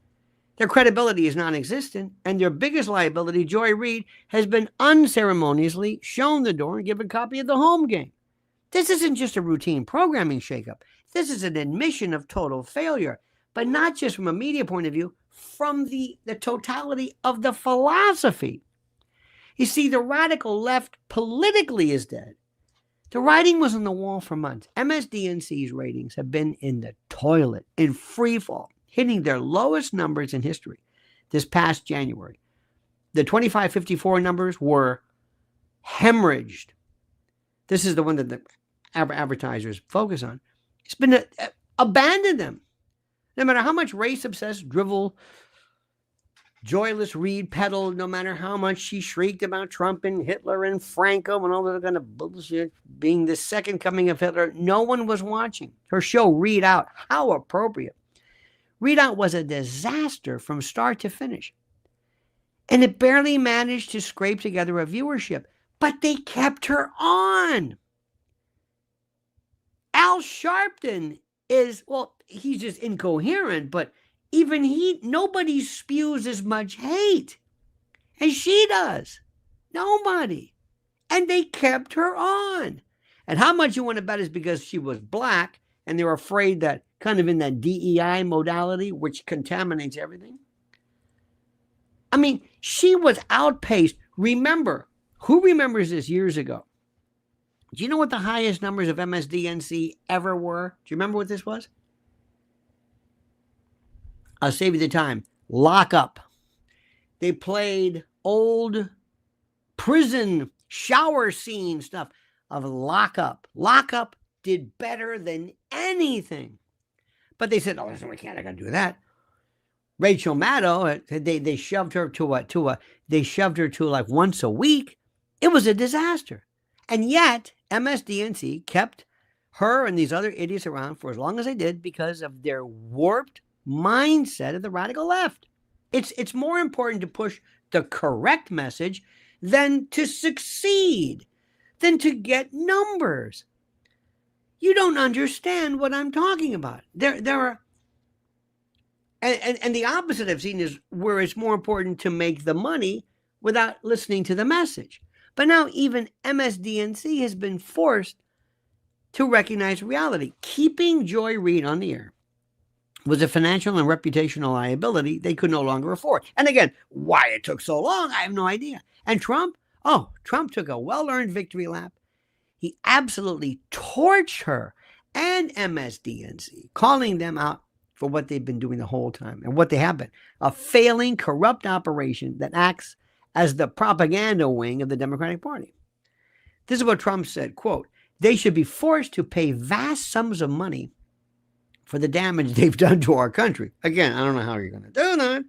Their credibility is non-existent, and their biggest liability, Joy Reid, has been unceremoniously shown the door and given a copy of the home game. This isn't just a routine programming shakeup. This is an admission of total failure, but not just from a media point of view, from the totality of the philosophy. You see, the radical left politically is dead. The writing was on the wall for months. MSDNC's ratings have been in the toilet, in free fall, hitting their lowest numbers in history this past January. The 25-54 numbers were hemorrhaged. This is the one that the advertisers focus on. It's been abandoned them. No matter how much race-obsessed drivel Joyless Reid peddled, no matter how much she shrieked about Trump and Hitler and Franco and all that kind of bullshit, being the second coming of Hitler, no one was watching. Her show, Read Out, how appropriate. Read Out was a disaster from start to finish. And it barely managed to scrape together a viewership, but they kept her on. Al Sharpton is, well, he's just incoherent, but even nobody spews as much hate as she does. Nobody. And they kept her on. And how much you want to bet is because she was black and they were afraid that kind of in that DEI modality, which contaminates everything. I mean, she was outpaced. Remember, who remembers this years ago? Do you know what the highest numbers of MSDNC ever were? Do you remember what this was? I'll save you the time. Lock Up. They played old prison shower scene stuff. of lockup. Lockup did better than anything. But they said, "Oh, listen, we can't. I got to do that." Rachel Maddow, they shoved her they shoved her to like once a week. It was a disaster. And yet, MSDNC kept her and these other idiots around for as long as they did because of their warped mindset of the radical left. It's more important to push the correct message than to succeed, than to get numbers. You don't understand what I'm talking about. There are, and the opposite I've seen is where it's more important to make the money without listening to the message. But now even MSDNC has been forced to recognize reality. Keeping Joy Reid on the air was a financial and reputational liability they could no longer afford. And again, why it took so long, I have no idea. And Trump took a well-earned victory lap. He absolutely torched her and MSDNC, calling them out for what they've been doing the whole time and what they have been, a failing, corrupt operation that acts as the propaganda wing of the Democratic Party. This is what Trump said, quote, "They should be forced to pay vast sums of money for the damage they've done to our country." Again, I don't know how you're going to do that.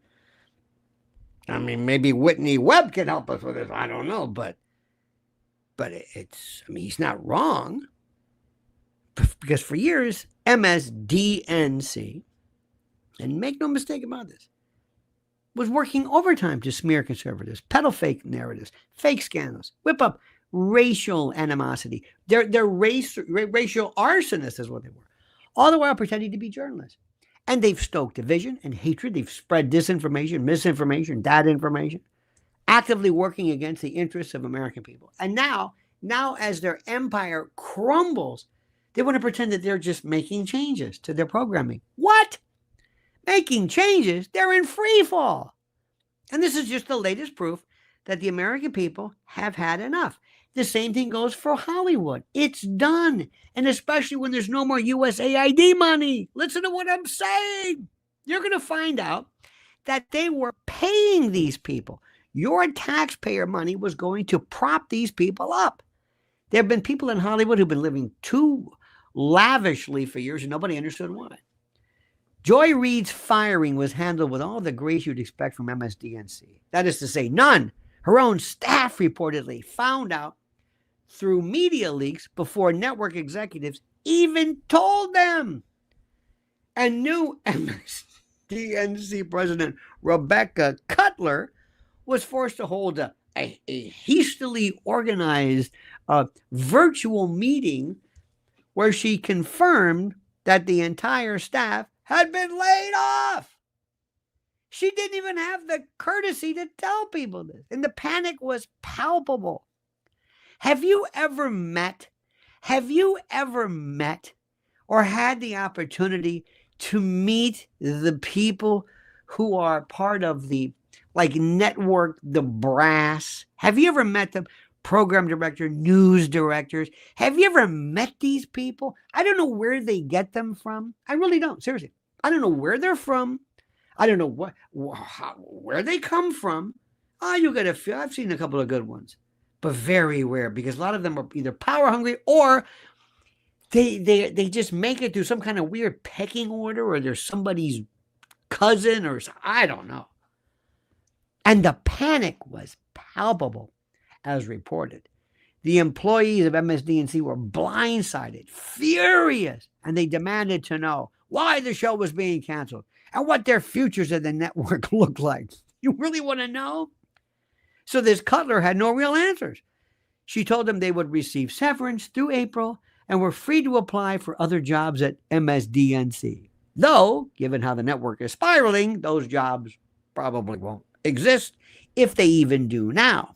I mean, maybe Whitney Webb can help us with this. I don't know, but he's not wrong. Because for years, MSDNC, and make no mistake about this, was working overtime to smear conservatives, peddle fake narratives, fake scandals, whip up racial animosity. They're racial arsonists is what they were, all the while pretending to be journalists. And they've stoked division and hatred. They've spread disinformation, misinformation, bad information, actively working against the interests of American people. And now as their empire crumbles, they want to pretend that they're just making changes to their programming. What? Making changes? They're in free fall. And this is just the latest proof that the American people have had enough. The same thing goes for Hollywood. It's done. And especially when there's no more USAID money. Listen to what I'm saying. You're going to find out that they were paying these people. Your taxpayer money was going to prop these people up. There have been people in Hollywood who've been living too lavishly for years and nobody understood why. Joy Reid's firing was handled with all the grace you'd expect from MSDNC. That is to say, none. Her own staff reportedly found out through media leaks before network executives even told them. And new MSDNC President Rebecca Cutler was forced to hold a hastily organized virtual meeting where she confirmed that the entire staff had been laid off. She didn't even have the courtesy to tell people this. And the panic was palpable. Have you ever met or had the opportunity to meet the people who are part of the network, the brass? Have you ever met them? Program director, news directors. Have you ever met these people? I don't know where they get them from. I really don't. Seriously. I don't know where they're from. I don't know where they come from. You get a few. I've seen a couple of good ones, but very rare because a lot of them are either power hungry or they just make it through some kind of weird pecking order, or they're somebody's cousin, or I don't know. And the panic was palpable, as reported. The employees of MSDNC were blindsided, furious, and they demanded to know why the show was being canceled and what their futures at the network looked like. You really want to know? So this Cutler had no real answers. She told them they would receive severance through April and were free to apply for other jobs at MSDNC. Though, given how the network is spiraling, those jobs probably won't exist, if they even do now.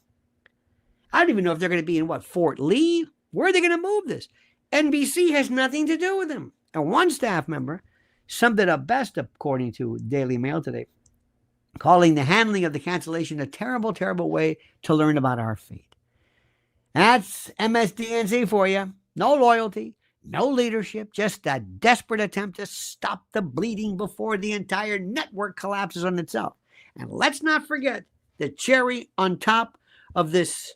I don't even know if they're going to be in Fort Lee? Where are they going to move this? NBC has nothing to do with them. And one staff member summed it up best, according to Daily Mail today, calling the handling of the cancellation a terrible, terrible way to learn about our fate. That's MSDNC for you. No loyalty, no leadership, just a desperate attempt to stop the bleeding before the entire network collapses on itself. And let's not forget the cherry on top of this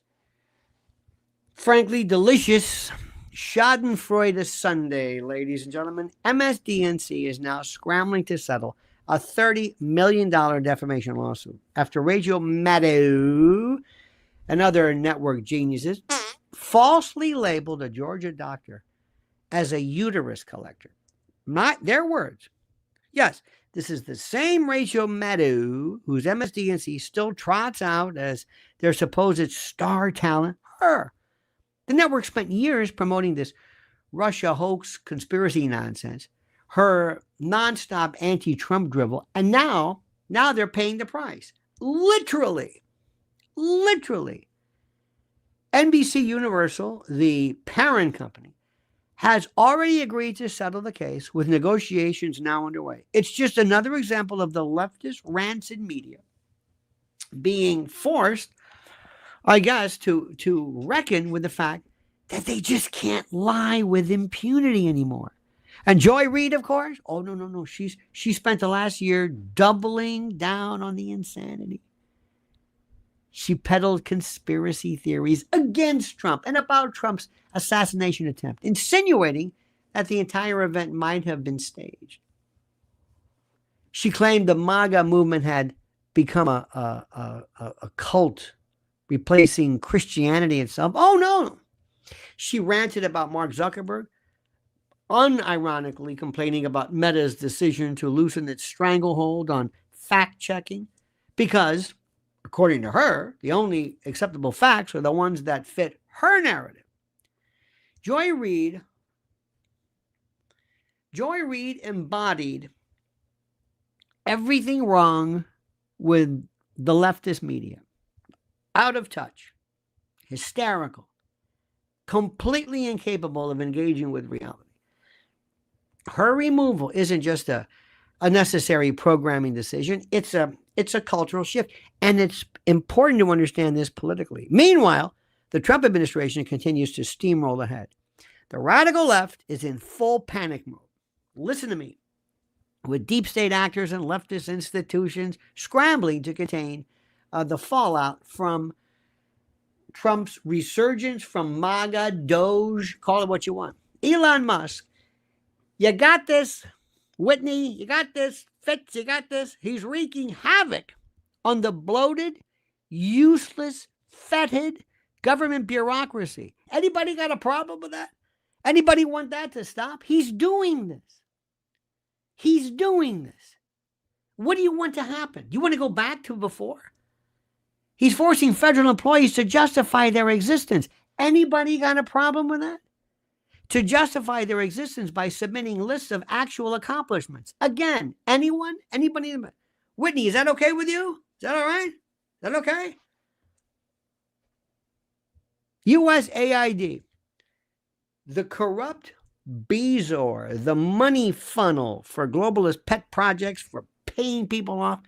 frankly delicious Schadenfreude Sunday, ladies and gentlemen. MSDNC is now scrambling to settle a $30 million defamation lawsuit after Rachel Maddow and other network geniuses falsely labeled a Georgia doctor as a uterus collector. Not their words. Yes, this is the same Rachel Maddow whose MSDNC still trots out as their supposed star talent, her. The network spent years promoting this Russia hoax conspiracy nonsense, her nonstop anti-Trump drivel, and now they're paying the price. Literally. NBC Universal, the parent company, has already agreed to settle the case with negotiations now underway. It's just another example of the leftist rancid media being forced, I guess, to reckon with the fact that they just can't lie with impunity anymore. And Joy Reid, of course, oh, no. She spent the last year doubling down on the insanity. She peddled conspiracy theories against Trump and about Trump's assassination attempt, insinuating that the entire event might have been staged. She claimed the MAGA movement had become a cult, replacing Christianity itself. Oh, no. She ranted about Mark Zuckerberg, unironically complaining about Meta's decision to loosen its stranglehold on fact-checking because, according to her, the only acceptable facts are the ones that fit her narrative. Joy Reid embodied everything wrong with the leftist media. Out of touch, hysterical, completely incapable of engaging with reality. Her removal isn't just a necessary programming decision. It's a cultural shift, and it's important to understand this politically. Meanwhile, the Trump administration continues to steamroll ahead. The radical left is in full panic mode. Listen to me. With deep state actors and leftist institutions scrambling to contain the fallout from Trump's resurgence, from MAGA, Doge, call it what you want. Elon Musk, you got this. Whitney, you got this. Fitz, you got this. He's wreaking havoc on the bloated, useless, fetid government bureaucracy. Anybody got a problem with that? Anybody want that to stop? He's doing this. What do you want to happen? You want to go back to before? He's forcing federal employees to justify their existence. Anybody got a problem with that? To justify their existence by submitting lists of actual accomplishments. Again, anyone? Anybody? Whitney, is that okay with you? Is that all right? Is that okay? USAID, the corrupt Bezor, the money funnel for globalist pet projects for paying people off,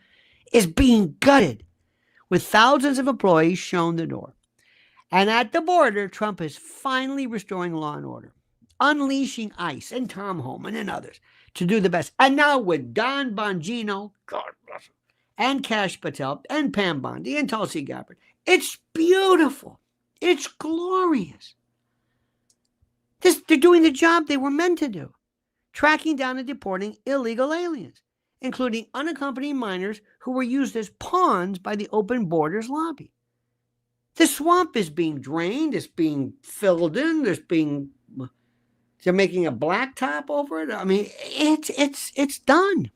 is being gutted, with thousands of employees shown the door. And at the border, Trump is finally restoring law and order, unleashing ICE and Tom Homan and others to do the best. And now with Don Bongino, God bless him, and Kash Patel, and Pam Bondi, and Tulsi Gabbard. It's beautiful. It's glorious. They're doing the job they were meant to do, tracking down and deporting illegal aliens, including unaccompanied minors who were used as pawns by the open borders lobby. The swamp is being drained. It's being filled in. They're making a blacktop over it. I mean, it's done.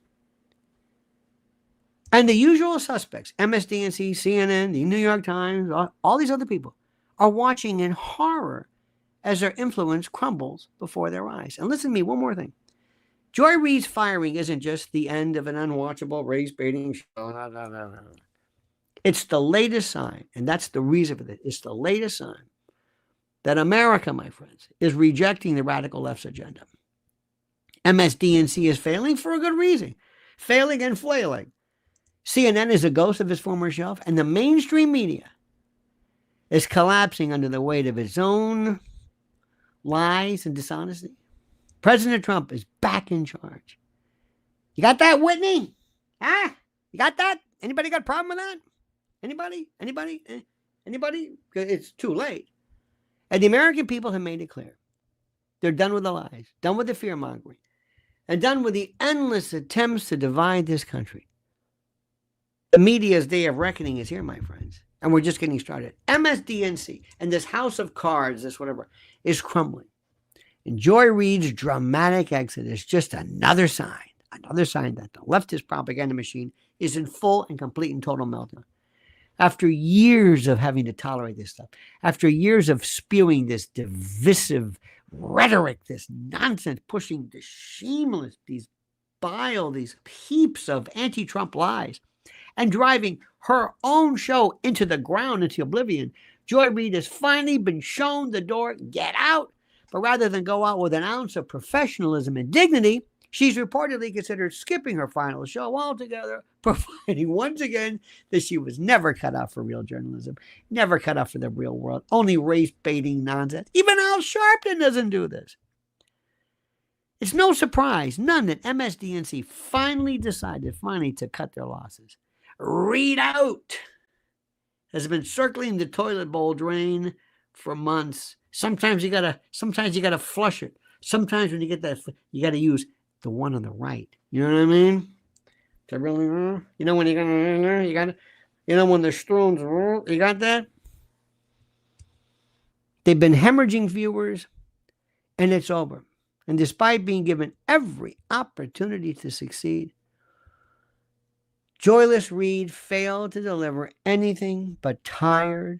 And the usual suspects, MSDNC, CNN, the New York Times, all these other people are watching in horror as their influence crumbles before their eyes. And listen to me, one more thing. Joy Reid's firing isn't just the end of an unwatchable race-baiting show. No. It's the latest sign, and that's the reason for this. It's the latest sign that America, my friends, is rejecting the radical left's agenda. MSDNC is failing for a good reason. Failing and flailing. CNN is a ghost of its former self, and the mainstream media is collapsing under the weight of its own lies and dishonesty. President Trump is back in charge. You got that, Whitney? Huh? You got that? Anybody got a problem with that? Anybody? It's too late. And the American people have made it clear. They're done with the lies, done with the fear-mongering, and done with the endless attempts to divide this country. The media's day of reckoning is here, my friends, and we're just getting started. MSDNC and this house of cards, this whatever, is crumbling. And Joy Reid's dramatic exit is just another sign that the leftist propaganda machine is in full and complete and total meltdown. After years of having to tolerate this stuff, after years of spewing this divisive rhetoric, this nonsense, pushing the shameless, these heaps of anti-Trump lies, and driving her own show into the ground, into oblivion, Joy Reid has finally been shown the door, get out. But rather than go out with an ounce of professionalism and dignity, she's reportedly considered skipping her final show altogether, providing once again that she was never cut out for real journalism, never cut out for the real world, only race-baiting nonsense. Even Al Sharpton doesn't do this. It's no surprise, none, that MSDNC finally decided to cut their losses. Read out has been circling the toilet bowl drain for months. Sometimes you gotta flush it. Sometimes when you get that, you gotta use the one on the right. You know what I mean? To really, you know when you're gonna, you gotta, you know when the stones, you got that? They've been hemorrhaging viewers, and it's over. And despite being given every opportunity to succeed, Joyless Reid failed to deliver anything but tired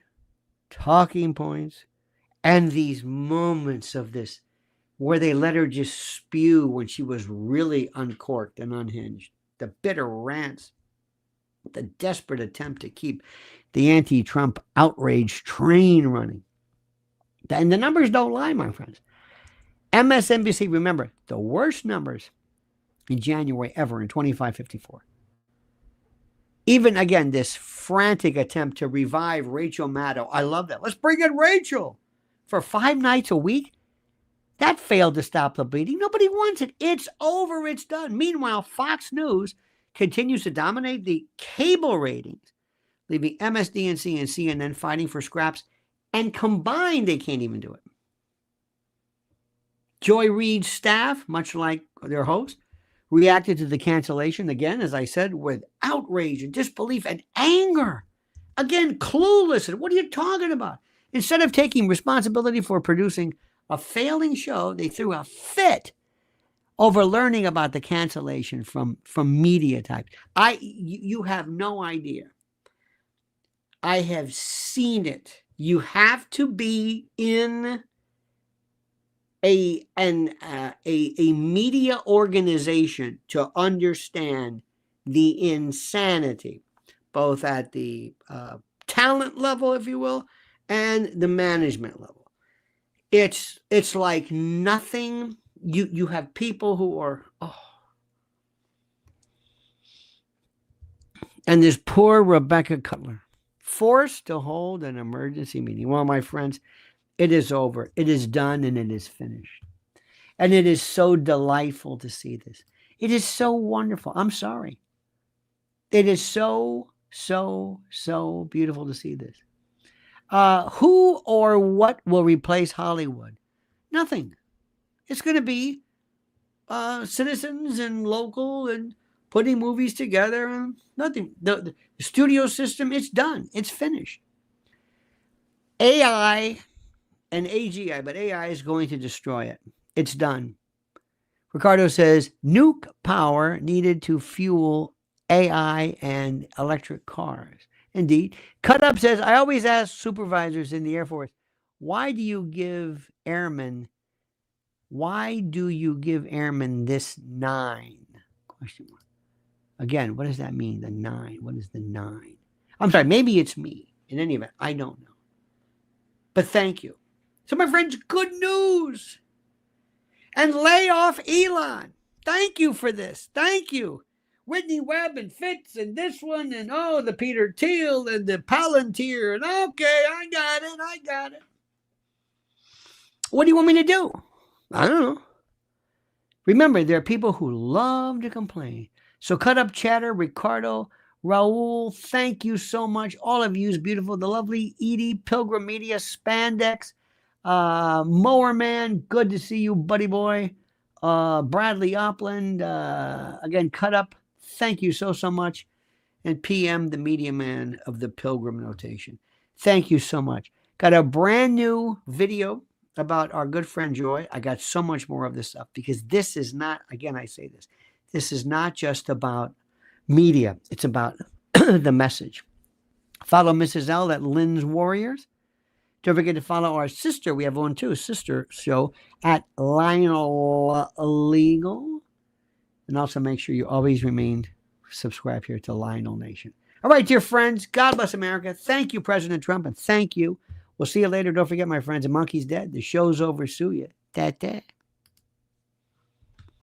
talking points and these moments of this where they let her just spew when she was really uncorked and unhinged. The bitter rants, the desperate attempt to keep the anti-Trump outrage train running. And the numbers don't lie, my friends. MSNBC, remember, the worst numbers in January ever in 2554. Even, again, this frantic attempt to revive Rachel Maddow. I love that. Let's bring in Rachel for 5 nights a week. That failed to stop the bleeding. Nobody wants it. It's over. It's done. Meanwhile, Fox News continues to dominate the cable ratings, leaving MSDNC and CNN fighting for scraps. And combined, they can't even do it. Joy Reid's staff, much like their host, reacted to the cancellation, again, as I said, with outrage and disbelief and anger. Again, clueless. What are you talking about? Instead of taking responsibility for producing a failing show, they threw a fit over learning about the cancellation from media types. You have no idea. I have seen it. You have to be in a media organization to understand the insanity, both at the talent level, if you will, and the management level. It's like nothing. You have people who are, and this poor Rebecca Cutler, forced to hold an emergency meeting. Well, my friends, it is over. It is done, and it is finished. And it is so delightful to see this. It is so wonderful. I'm sorry. It is so, so, so beautiful to see this. Who or what will replace Hollywood? Nothing. It's going to be citizens and local and putting movies together and nothing. The studio system, it's done. It's finished. AI and AGI, but AI is going to destroy it. It's done. Ricardo says, nuke power needed to fuel AI and electric cars. Indeed. Cut Up says, I always ask supervisors in the Air Force, why do you give airmen this 9? Question mark. Again, what does that mean? The 9. What is the 9? I'm sorry, maybe it's me. In any event, I don't know. But thank you. So, my friends, good news. And lay off Elon. Thank you for this. Thank you. Whitney Webb and Fitz and this one and the Peter Thiel and the Palantir. And okay, I got it. What do you want me to do? I don't know. Remember, there are people who love to complain. So Cut Up Chatter, Ricardo, Raul, thank you so much. All of you is beautiful. The lovely Edie, Pilgrim Media, Spandex, Mower Man, good to see you, buddy boy. Bradley Opland, again, cut up. Thank you so much. And PM, the media man of the Pilgrim Notation. Thank you so much. Got a brand new video about our good friend Joy. I got so much more of this stuff because this is not, again, I say this is not just about media. It's about the message. Follow Mrs. L at Lynn's Warriors. Don't forget to follow our sister. We have one too, sister show at Lionel Legal. And also make sure you always remain subscribed here to Lionel Nation. All right, dear friends, God bless America. Thank you, President Trump, and thank you. We'll see you later. Don't forget, my friends, a monkey's dead. The show's over. Sue you. Ta-ta.